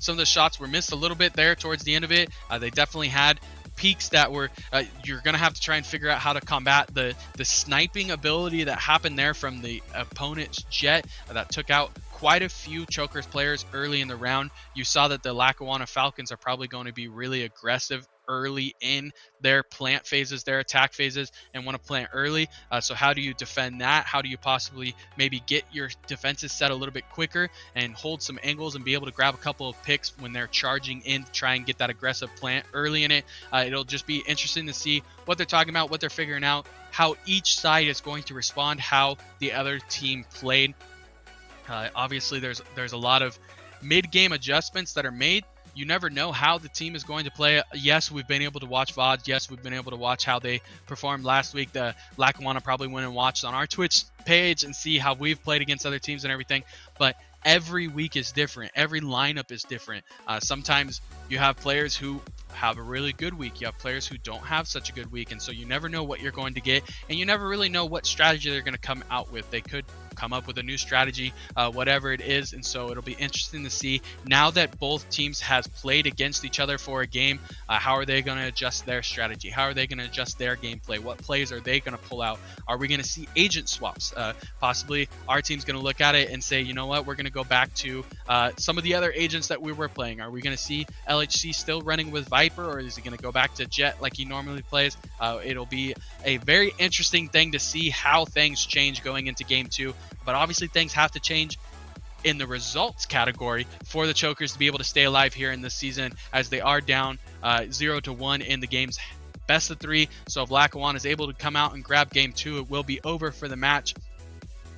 Some of the shots were missed a little bit there towards the end of it. They definitely had peaks that were you're gonna have to try and figure out how to combat the sniping ability that happened there from the opponent's jet that took out quite a few Chokers players early in the round. You saw that the Lackawanna Falcons are probably going to be really aggressive early in their plant phases, their attack phases, and want to plant early. So how do you defend that? How do you possibly maybe get your defenses set a little bit quicker and hold some angles and be able to grab a couple of picks when they're charging in to try and get that aggressive plant early in it? It'll just be interesting to see what they're talking about, what they're figuring out, how each side is going to respond, how the other team played. Obviously there's a lot of mid-game adjustments that are made. You never know how the team is going to play. Yes, we've been able to watch VODs. Yes, we've been able to watch how they performed last week. The Lackawanna probably went and watched on our Twitch page and see how we've played against other teams and everything. But every week is different. Every lineup is different. Sometimes you have players who have a really good week. You have players who don't have such a good week. And so you never know what you're going to get. And you never really know what strategy they're going to come out with. They could come up with a new strategy, whatever it is. And so it'll be interesting to see now that both teams has played against each other for a game, how are they going to adjust their strategy? How are they going to adjust their gameplay? What plays are they going to pull out? Are we going to see agent swaps? Possibly our team's going to look at it and say, you know what, we're going to go back to some of the other agents that we were playing. Are we going to see LHC still running with Viper, or is he going to go back to Jet like he normally plays? It'll be a very interesting thing to see how things change going into game 2. But obviously things have to change in the results category for the Chokers to be able to stay alive here in this season, as they are down 0-1 in the games best of 3. So if Lackawanna is able to come out and grab game 2, it will be over for the match.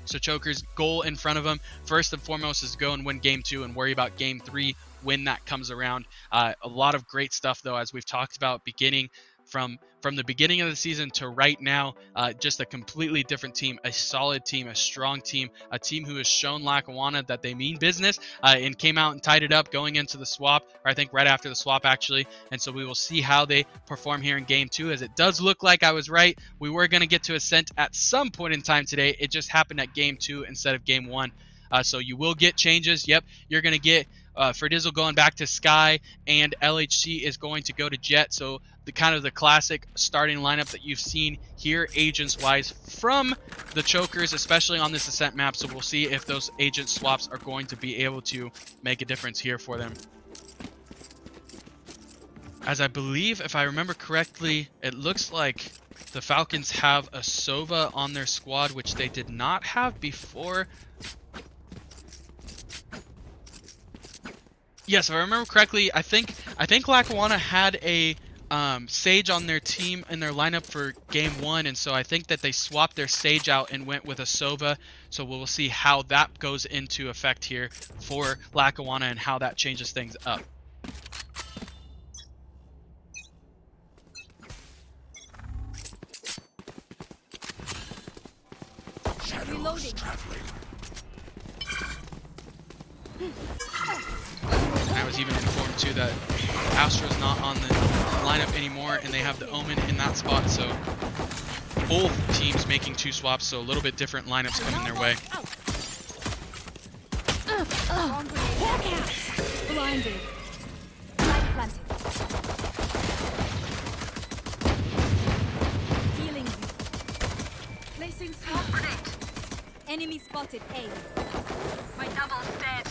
So Choker's goal in front of them, first and foremost, is to go and win game 2 and worry about game 3 when that comes around. A lot of great stuff, though, as we've talked about, beginning from the beginning of the season to right now. Just a completely different team, a solid team, a strong team, a team who has shown Lackawanna that they mean business and came out and tied it up going into the swap, or I think right after the swap, actually. And so we will see how they perform here in game 2, as it does look like I was right. We were going to get to Ascent at some point in time today. It just happened at game 2 instead of game 1. So you will get changes. Yep, you're going to get Ferdizzle going back to Sky, and LHC is going to go to Jet. So the kind of the classic starting lineup that you've seen here agents-wise from the Chokers, especially on this Ascent map. So we'll see if those agent swaps are going to be able to make a difference here for them. As I believe, if I remember correctly, it looks like the Falcons have a Sova on their squad, which they did not have before. Yes, if I remember correctly, I think Lackawanna had a Sage on their team in their lineup for game 1, and so I think that they swapped their Sage out and went with a Sova. So we'll see how that goes into effect here for Lackawanna and how that changes things up. Shadows traveling. I was even informed too that Astro's not on the lineup anymore, and they have the Omen in that spot. So both teams making 2 swaps, so a little bit different lineups coming their way. Blinded. Light planted. Healing. Placing smoke grenade. Enemy spotted. A. My double's dead.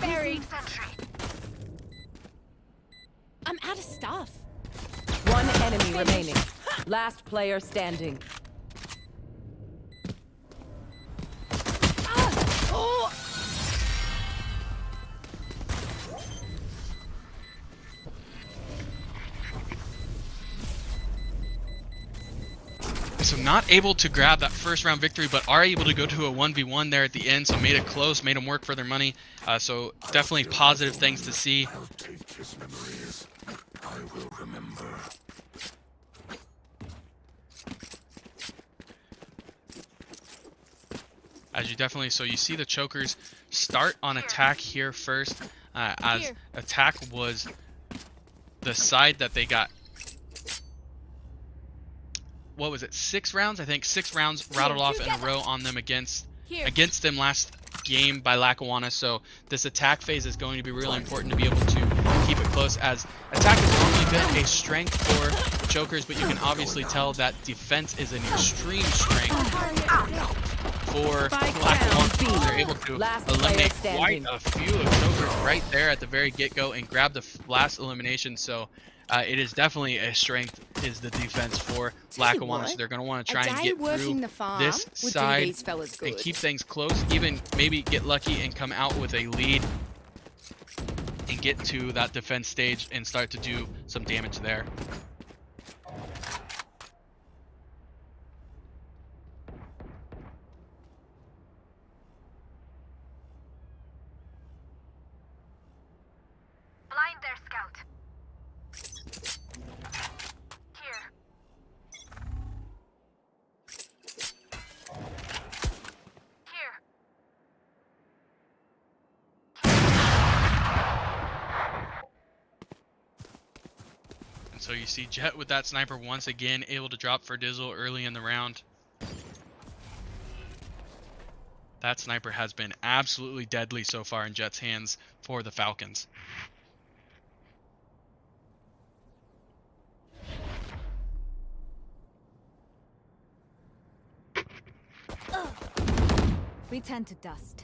Buried. Sentry. I'm out of stuff. One enemy remaining. Last player standing. So not able to grab that first round victory, but are able to go to a 1v1 there at the end. So made it close, made them work for their money. So definitely positive things to see. I'll take his memories. I will remember. As you definitely, so you see the Chokers start on attack here first, as attack was the side that they got. What was it? 6 rounds? I think 6 rounds rattled off in a row on them against them last game by Lackawanna. So this attack phase is going to be really important to be able to keep it close, as attack has normally been a strength for the Chokers, but you can obviously tell that defense is an extreme strength for Lackawanna. They're able to eliminate quite a few of Chokers right there at the very get-go and grab the last elimination. So it is definitely a strength, is the defense for Lackawanna. So they're going to want to try and get through this side and keep things close, even maybe get lucky and come out with a lead and get to that defense stage and start to do some damage there. Blind their scout. Here. Here. And so you see Jet with that sniper once again able to drop for Dizzle early in the round. That sniper has been absolutely deadly so far in Jet's hands for the Falcons. Return to dust.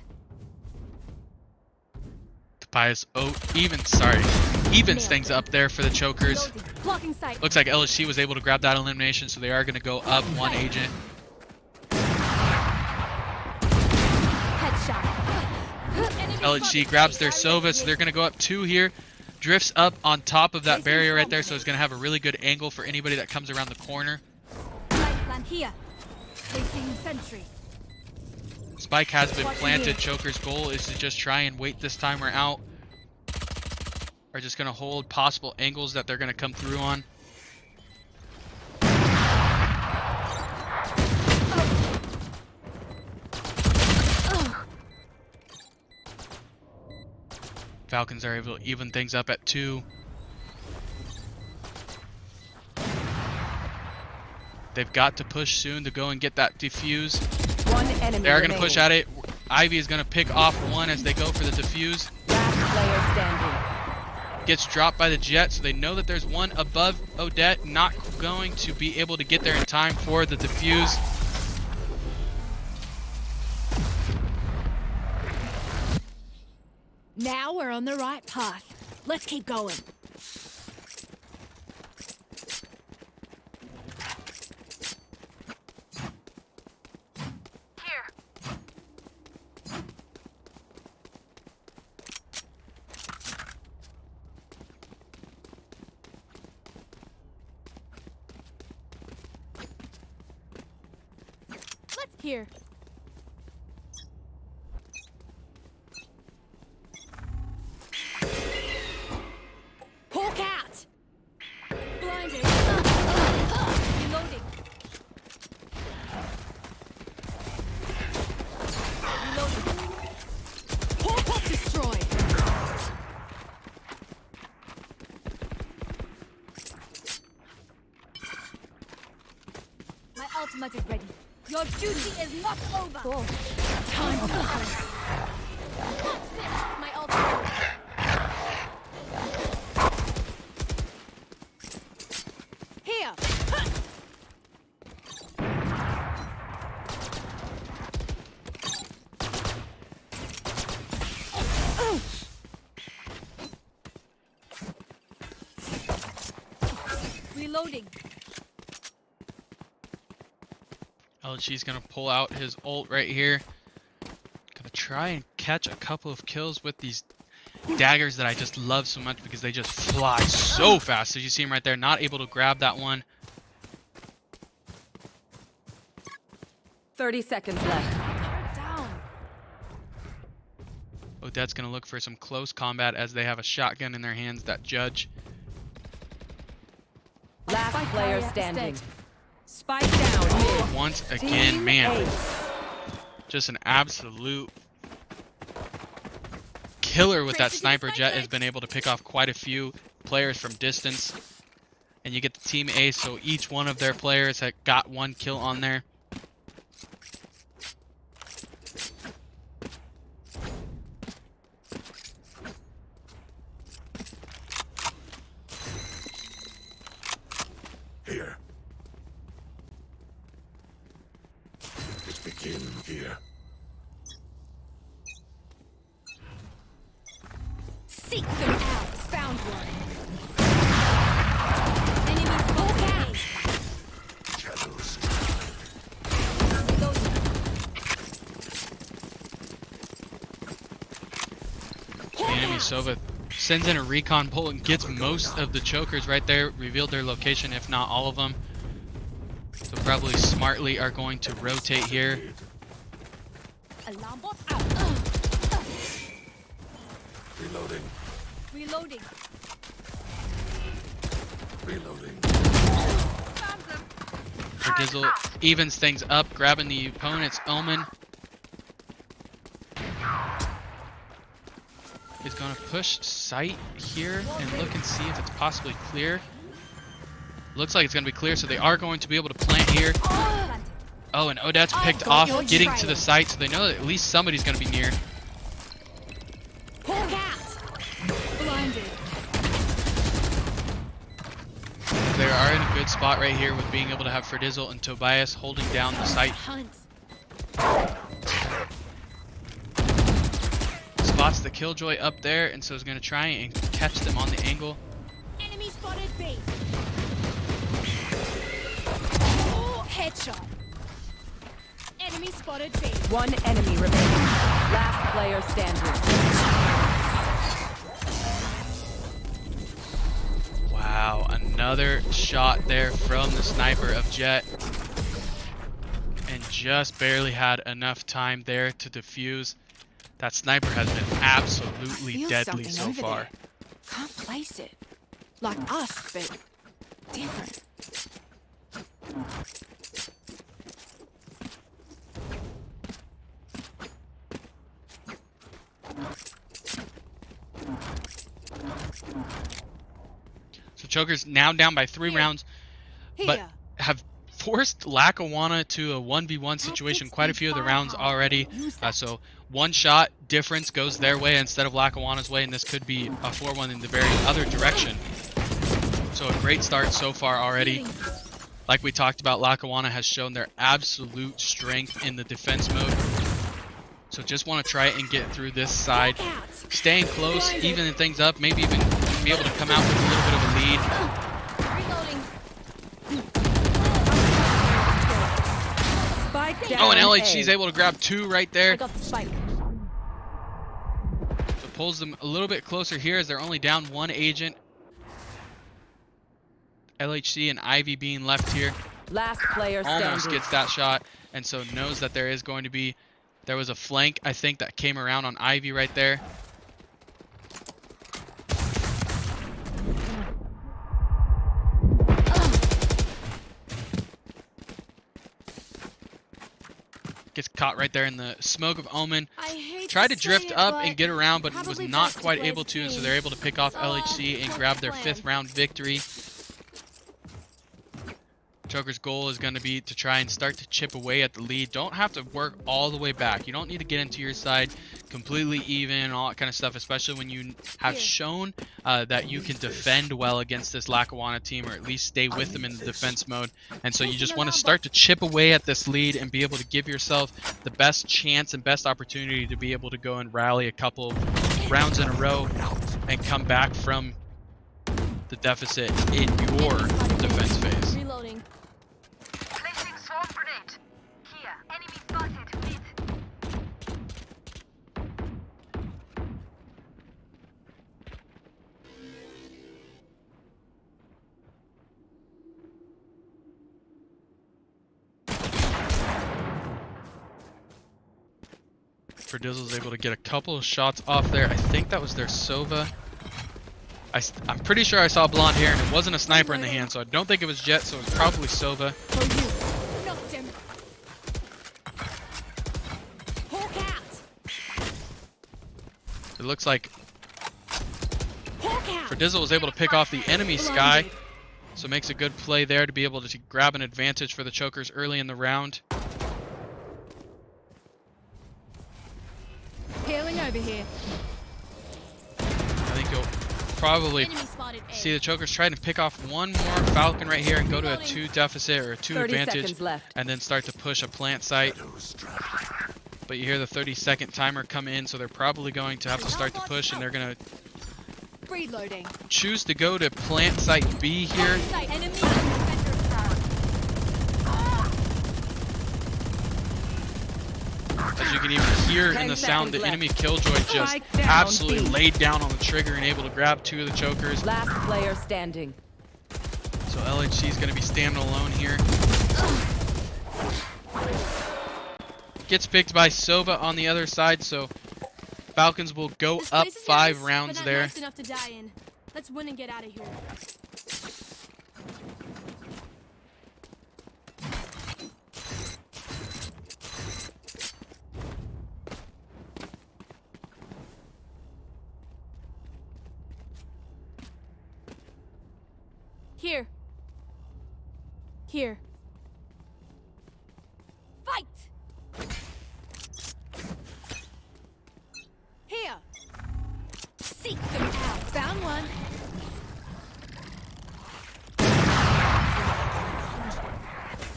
Tobias evens things up there for the Chokers. Blocking sight. Looks like LHC was able to grab that elimination, so they are going to go up 1 agent. Headshot. LHC grabs their Sova, so they're going to go up 2 here. drifts up on top of that barrier right there, so it's going to have a really good angle for anybody that comes around the corner. Light plan here. Placing sentry. Spike has been planted. Choker's goal is to just try and wait this timer out. Are just going to hold possible angles that they're going to come through on. Falcons are able to even things up at 2. They've got to push soon to go and get that defuse. One enemy They are going to remaining. push at it. Ivy is going to pick off one as they go for the defuse. Last player standing. Gets dropped by the Jet, so they know that there's one above Odette. Not going to be able to get there in time for the defuse. Now we're on the right path. Let's keep going. Here. Let's hear. Hawk out. Blinded. Reloading. Reloading. Hawk destroyed. My ultimate is ready. Your duty is not over. Time for balance. My ultimate. Here. Reloading. LG's going to pull out his ult right here. Gonna try and catch a couple of kills with these daggers that I just love so much because they just fly so fast. As you see him right there, not able to grab that one. 30 seconds left. Down. Odette's going to look for some close combat as they have a shotgun in their hands that judge. Last Spike player barrier standing. estate. Spike down mid. Once again, Team man, ace. just an absolute killer with that Tracy, sniper. spike Jet has side. been able to pick off quite a few players from distance. And you get the team ace, so each one of their players had got one kill on there. Here. It begin here. Seek them out. Found one. Enemies Hawk out. Shadows. Reloading. Enemy Sova sends in a recon pull and gets most of the chokers right there, revealed their location, if not all of them. So probably smartly are going to rotate here. Alarm bot out. Reloading. Reloading. Reloading. Found them. Dizzle evens things up, grabbing the opponent's Omen. He's going to push sight here and look and see if it's possibly clear. Looks like it's going to be clear, so they are going to be able to plant here. Oh, and Odette's picked got your off, getting to trail. the site, so they know that at least somebody's going to be near. Hawk out. Blinded. They are in a good spot right here with being able to have Ferdizzle and Tobias holding down the site. Hunt. Spots the Killjoy up there, and so is going to try and catch them on the angle. Enemy spotted B. Headshot. Enemy spotted B. One enemy remaining. Last player standing. Another shot there from the sniper of Jet. And just barely had enough time there to defuse. That sniper has been absolutely deadly so far. There. Can't place it. Like us, but different. So Choker's now down by 3 rounds, but have forced Lackawanna to a 1v1 situation quite a few of the rounds already. So 1 shot difference goes their way instead of Lackawanna's way, and this could be a 4-1 in the very other direction. So a great start so far already. Like we talked about, Lackawanna has shown their absolute strength in the defense mode. So just want to try and get through this side. Staying close, evening things up, maybe even be able to come out with a little bit of a lead. Oh, and LHC's able to grab 2 right there. So pulls them a little bit closer here as they're only down 1 agent. LHC and Ivy being left here. Last player standing. Almost gets that shot, and so knows that there is going to be, there was a flank, I think, that came around on Ivy right there. Gets caught right there in the smoke of Omen. Tried to drift up and get around, but was not quite able to, and so they're able to pick off LHC and grab their 5th round victory. Choker's goal is going to be to try and start to chip away at the lead. Don't have to work all the way back. You don't need to get into your side completely even and all that kind of stuff, especially when you have shown that you can defend well against this Lackawanna team, or at least stay with them in the defense mode. And so you just want to start to chip away at this lead and be able to give yourself the best chance and best opportunity to be able to go and rally a couple rounds in a row and come back from the deficit in your defense phase. Reloading. Placing swarm grenade. Here. Enemy spotted. Mid. Ferdizzle's able to get a couple of shots off there. I think that was their Sova. I'm pretty sure I saw blonde hair, and it wasn't a sniper in the hand, so I don't think it was Jet, so it was probably Sova. Knocked him. Hawk out. It looks like Hawk out. Ferdizzle was able to pick off the enemy Sky, so makes a good play there to be able to grab an advantage for the Chokers early in the round. Healing over here. I think you'll probably Enemy spotted A. see the Chokers trying to pick off one more Falcon right here and go to a 2 deficit or a 2 30 advantage, seconds left. and then start to push a plant site. But you hear the 30-second timer come in, so they're probably going to have to start to push, and they're going to Reloading. choose to go to plant site B here. Enemy. As you can even hear in the sound, the enemy Killjoy just Strike down absolutely B. laid down on the trigger and able to grab 2 of the Chokers. Last player standing. So LHC is going to be standing alone here. Gets picked by Sova on the other side, so Falcons will go This up place is 5 nice, rounds but not there. nice enough to die in. Let's win and get out of here. Here. Here. Fight! Here! Seek them out. Found one.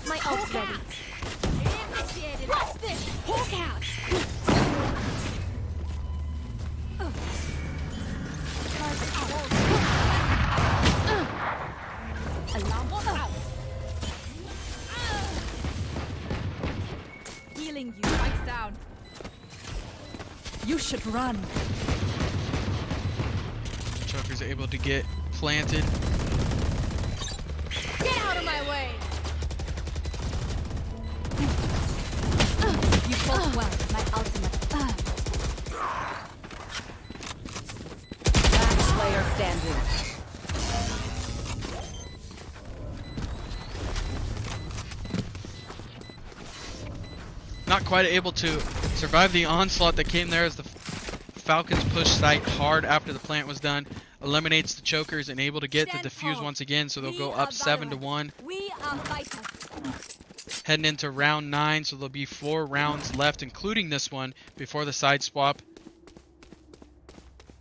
My ult's ready. Initiated. What's this? Hawk out! Alarm out. Healing you. Spikes down. You should run. Choker's able to get planted. of my way. You fought well. My ultimate. Last player standing. Not quite able to survive the onslaught that came there as the Falcons push site hard after the plant was done. Eliminates the chokers and able to get the defuse once again, so they'll go up 7-1. We are fighters. Heading into round 9, so there'll be 4 rounds left, including this one, before the side swap.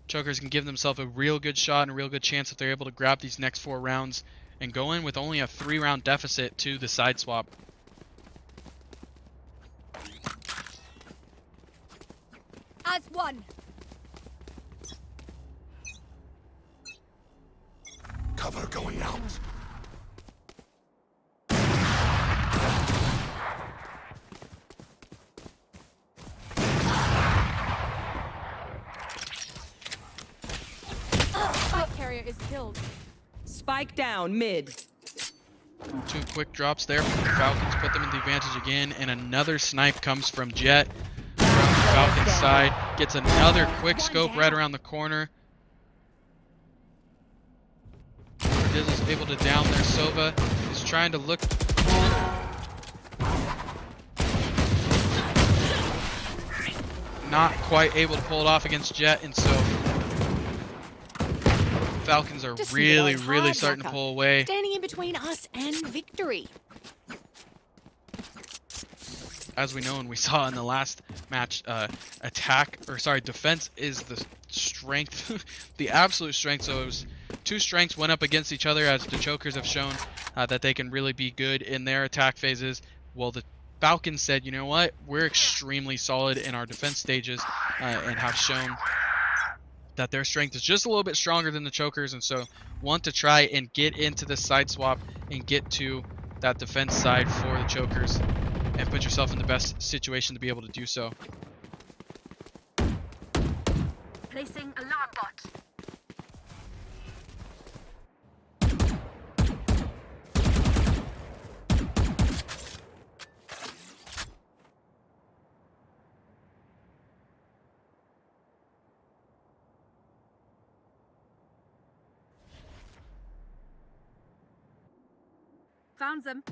Chokers can give themselves a real good shot and a real good chance if they're able to grab these next 4 rounds and go in with only a 3-round deficit to the side swap. As one. Cover going out. Spike carrier is killed. Spike down mid. 2 quick drops there from the Falcons, put them in the advantage again, and another snipe comes from Jet from the Falcons side. Gets another quick scope right around the corner. Diz is able to down there. Sova is trying to look. Not quite able to pull it off against Jet, and so Falcons are Just really need a hard starting to backup. pull away. Standing in between us and victory. As we know and we saw in the last match, defense is the strength, the absolute strength. So it was 2 strengths went up against each other, as the chokers have shown that they can really be good in their attack phases. Well, the Falcons said, you know what, we're extremely solid in our defense stages and have shown that their strength is just a little bit stronger than the chokers, and so want to try and get into this side swap and get to that defense side for the chokers and put yourself in the best situation to be able to do so. Placing alarm bot. Found them.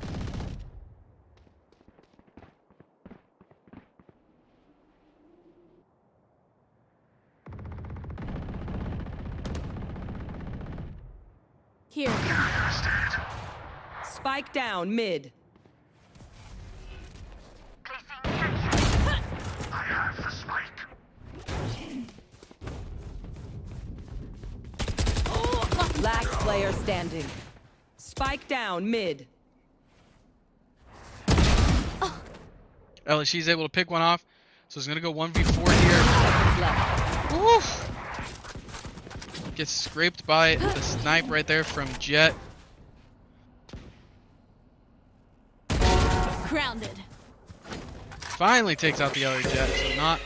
Here. Spike down mid. Placing sensor. I have the spike. Last player standing. Spike down mid. LSU's able to pick one off, so he's going to go 1v4 here. Seconds left. Woof. Gets scraped by the snipe right there from Jet. Grounded. Finally takes out the other Jet, so not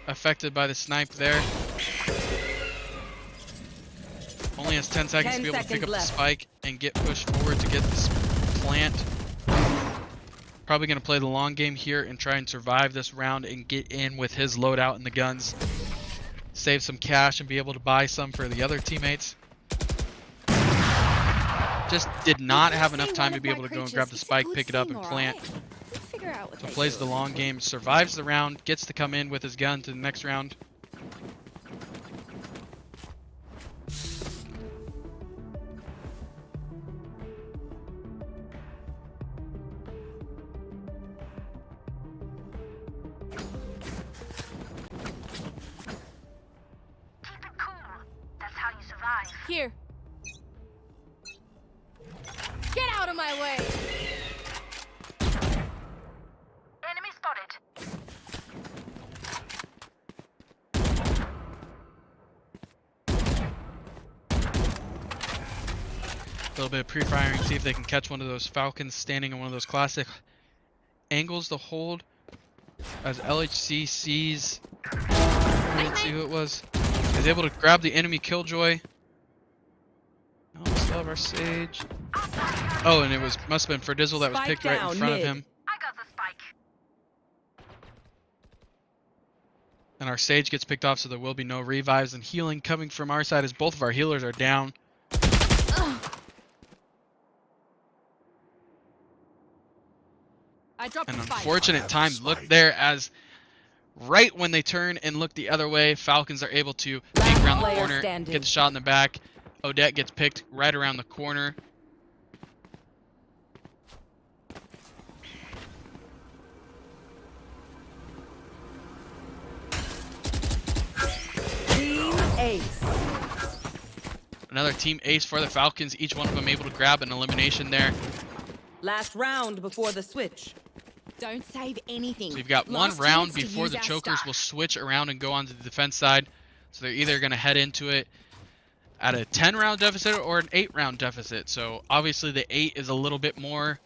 affected by the snipe there. Only has 10 seconds to be able to pick up the spike and get pushed forward to get this plant. Probably going to play the long game here and try and survive this round and get in with his loadout and the guns. Save some cash and be able to buy some for the other teammates. Just did not have enough time to be able to go and grab the spike, pick it up, and plant. So plays the long game, survives the round, gets to come in with his gun to the next round. Keep it cool. That's how you survive. Here. Get out of my way. Enemy spotted. A little bit of pre-firing, see if they can catch one of those Falcons standing on one of those classic angles to hold. As LHC sees, let's see who it was, is able to grab the enemy Killjoy. Oh, we still have our Sage. Oh, and it must have been for Dizzle that was Spike picked right in down front mid. of him. I got the spike. And our Sage gets picked off, so there will be no revives and healing coming from our side as both of our healers are down. I dropped An the spike. unfortunate time look there as right when they turn and look the other way, Falcons are able to make around the player corner, standing. get the shot in the back. Odette gets picked right around the corner. Team Ace. Another team ace for the Falcons, each one of them able to grab an elimination there. Last round before the switch. Don't save anything. So you've got one Last round chance to before use the our chokers star. will switch around and go onto the defense side. So they're either going to head into it at a 10-round deficit or an 8-round deficit. So obviously the 8 is a little bit more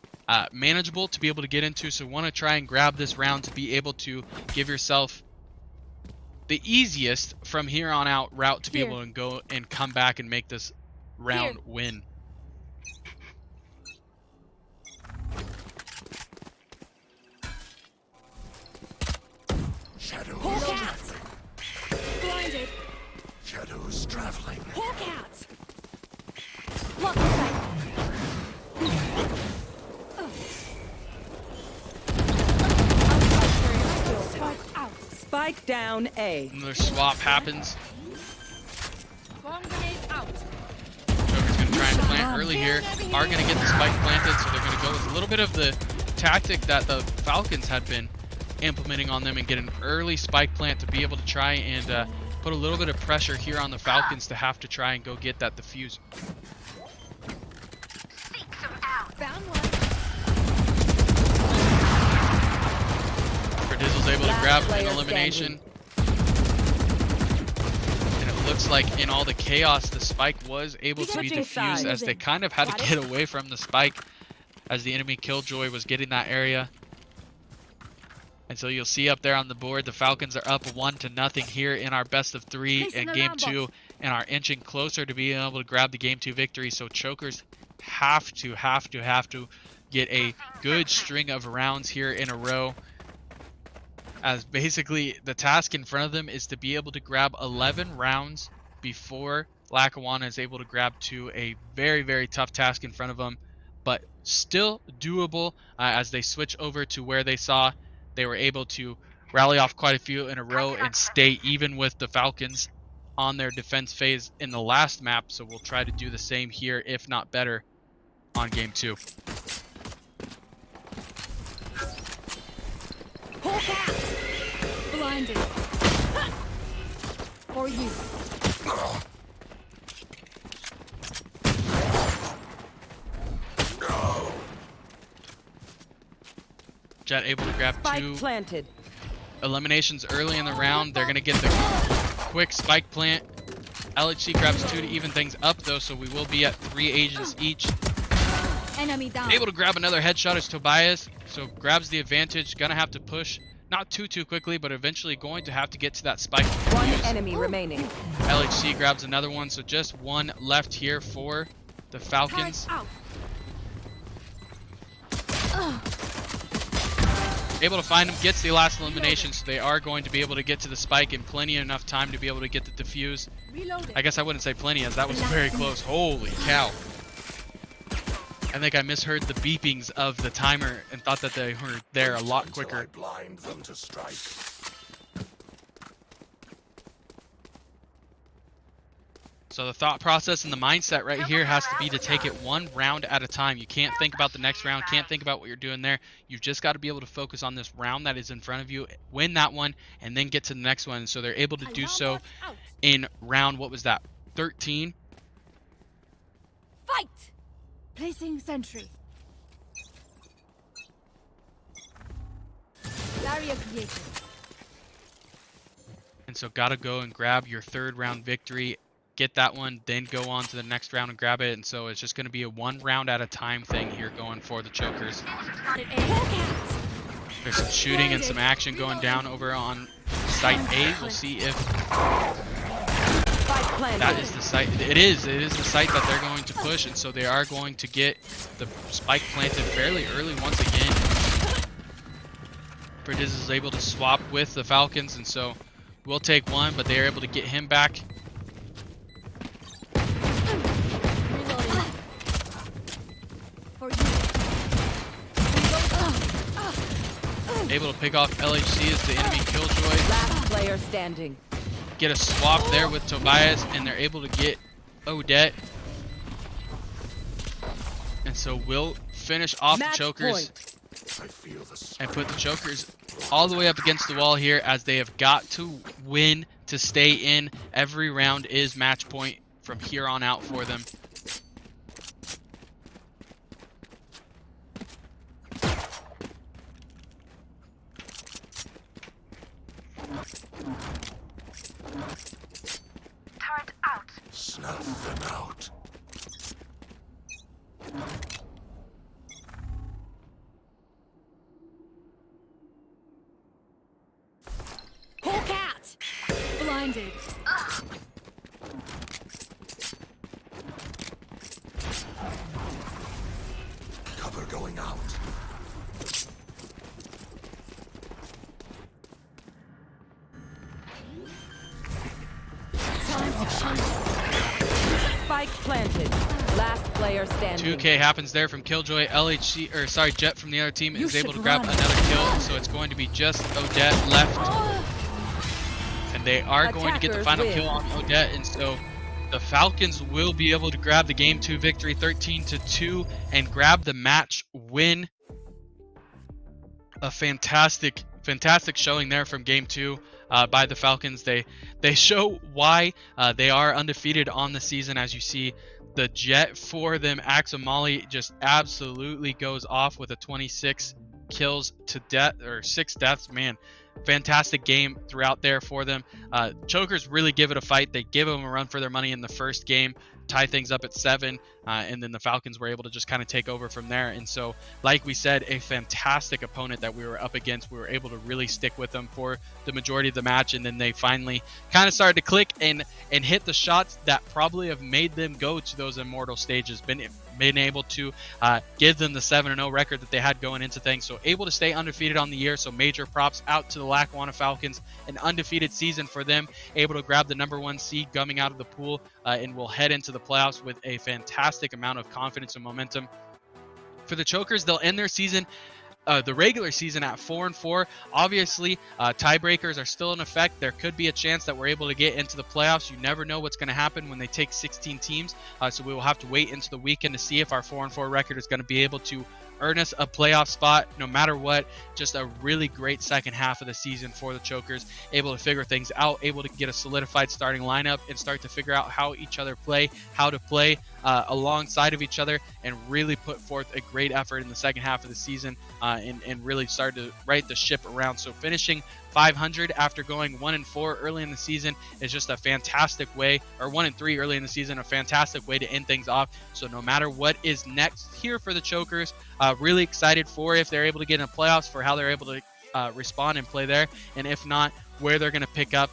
manageable to be able to get into. So want to try and grab this round to be able to give yourself the easiest from here on out route to be Here. able to go and come back and make this round Here. win. Shadows Hawk out. traveling. Blinded. Shadows traveling. Hawk out. Block the sight. Spike out. Spike down A. Another swap happens. Bomb grenade out. Joker's going to try and plant early here. Are going to get the spike planted, so they're going to go with a little bit of the tactic that the Falcons had been implementing on them and get an early spike plant to be able to try and put a little bit of pressure here on the Falcons to have to try and go get that defuse. Found one. Dizzle's able to Last grab an player elimination. And it looks like in all the chaos, the spike was able to be Switching defused sides. as they kind of had to get away from the spike as the enemy Killjoy was getting that area. And so you'll see up there on the board, the Falcons are up 1-0 here in our best of 3 Place in in the game round 2 box. and are inching closer to being able to grab the game 2 victory. So chokers have to get a good string of rounds here in a row, as basically the task in front of them is to be able to grab 11 rounds before Lackawanna is able to grab 2. A very, very tough task in front of them, but still doable as they switch over to where they saw they were able to rally off quite a few in a row and stay even with the Falcons on their defense phase in the last map. So we'll try to do the same here, if not better, on game 2. Hawk out. Blinded. For you. Jet able to grab Spike 2 planted. eliminations early in the round. They're going to get the quick spike plant. LHC grabs 2 to even things up, though, so we will be at 3 agents each. Enemy down. Able to grab another headshot as Tobias, so grabs the advantage. Gonna have to push, not too quickly, but eventually going to have to get to that spike. One defuse. enemy remaining. LHC grabs another one, so just one left here for the Falcons. Out. Able to find him, gets the last elimination, so they are going to be able to get to the spike in plenty enough time to be able to get the defuse. Reloaded. I guess I wouldn't say plenty, as that was very close. Holy cow. I think I misheard the beepings of the timer and thought that they were there a lot Until I quicker. blind them to strike. So the thought process and the mindset right here has to be to take it one round at a time. You can't think about the next round, can't think about what you're doing there. You've just got to be able to focus on this round that is in front of you, win that one, and then get to the next one. So they're able to do so in round, what was that, 13? Fight. Placing sentry. Barrier created. And so got to go and grab your 3rd round victory, get that one, then go on to the next round and grab it. And so it's just going to be a one round at a time thing here going for the chokers. There's some shooting and some action going down over on site A. We'll see if Spike planted. that is the site. It is the site that they're going to push, and so they are going to get the spike planted fairly early once again. Perdiz is able to swap with the Falcons, and so we'll take one, but they are able to get him back. For you. Able to pick off LHC as the enemy killjoy. Last player standing. Get a swap there with Tobias, and they're able to get Odette. And so we'll finish off Match the chokers point. I feel the and put the chokers all the way up against the wall here, as they have got to win to stay in. Every round is match point from here on out for them. Turret out. snuff them out. Pull cat! Blinded. Cover going out. Spike planted. Last player standing. 2K happens there from Killjoy. LHC, or sorry, Jet from the other team You is able should to grab run. another kill. So it's going to be just Odette left. And they are going to get the Attackers final win. kill on Odette. And so the Falcons will be able to grab the Game 2 victory 13-2 and grab the match win. A fantastic showing there from Game 2 by the Falcons. They show why they are undefeated on the season. As you see, the Jet for them, Axamali, just absolutely goes off with a 26 kills to death, or 6 deaths. Man, fantastic game throughout there for them. Chokers really give it a fight. They give them a run for their money in the first game, tie things up at 7, and then the Falcons were able to just kind of take over from there. And so, like we said, a fantastic opponent that we were up against. We were able to really stick with them for the majority of the match, and then they finally kind of started to click and hit the shots that probably have made them go to those immortal stages. Been able to give them the 7-0 record that they had going into things. So able to stay undefeated on the year. So major props out to the Lackawanna Falcons. An undefeated season for them. Able to grab the #1 seed coming out of the pool, and will head into the playoffs with a fantastic amount of confidence and momentum. For the Chokers, they'll end their season, the regular season, at 4-4. Obviously, tiebreakers are still in effect. There could be a chance that we're able to get into the playoffs. You never know what's going to happen when they take 16 teams. So we will have to wait into the weekend to see if our 4-4 record is going to be able to earn us a playoff spot no matter what. Just a really great second half of the season for the Chokers. Able to figure things out, able to get a solidified starting lineup and start to figure out how each other play, how to play alongside of each other, and really put forth a great effort in the second half of the season, and really started to right the ship around. So finishing 500 after going 1-4 early in the season is just a fantastic way, or 1-3 early in the season, a fantastic way to end things off. So no matter what is next here for the Chokers, really excited for if they're able to get in the playoffs, for how they're able to respond and play there, and if not, where they're going to pick up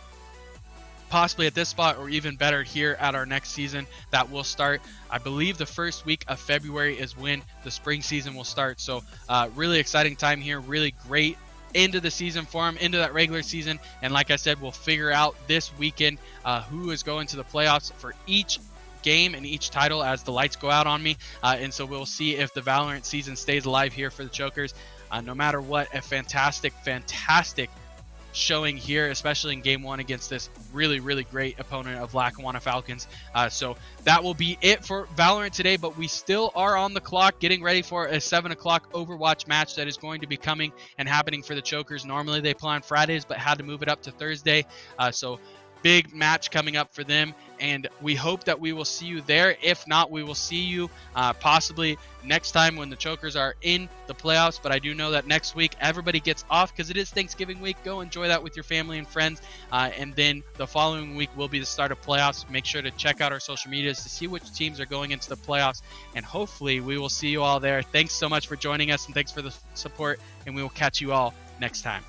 possibly at this spot, or even better here at our next season that will start. I believe the first week of February is when the spring season will start. So really exciting time here, really great into the season for them, into that regular season. And like I said, we'll figure out this weekend who is going to the playoffs for each game and each title as the lights go out on me. And so we'll see if the Valorant season stays alive here for the Chokers. No matter what, a fantastic showing here, especially in game 1 against this really great opponent of Lackawanna Falcons. So that will be it for Valorant today, but we still are on the clock getting ready for a 7 o'clock Overwatch match that is going to be coming and happening for the Chokers. Normally they play on Fridays, but had to move it up to Thursday. So big match coming up for them, and we hope that we will see you there. If not, we will see you possibly next time when the Chokers are in the playoffs. But I do know that next week everybody gets off because it is Thanksgiving week. Go enjoy that with your family and friends, and then the following week will be the start of playoffs. Make sure to check out our social medias to see which teams are going into the playoffs, and hopefully we will see you all there. Thanks so much for joining us, and thanks for the support, and we will catch you all next time.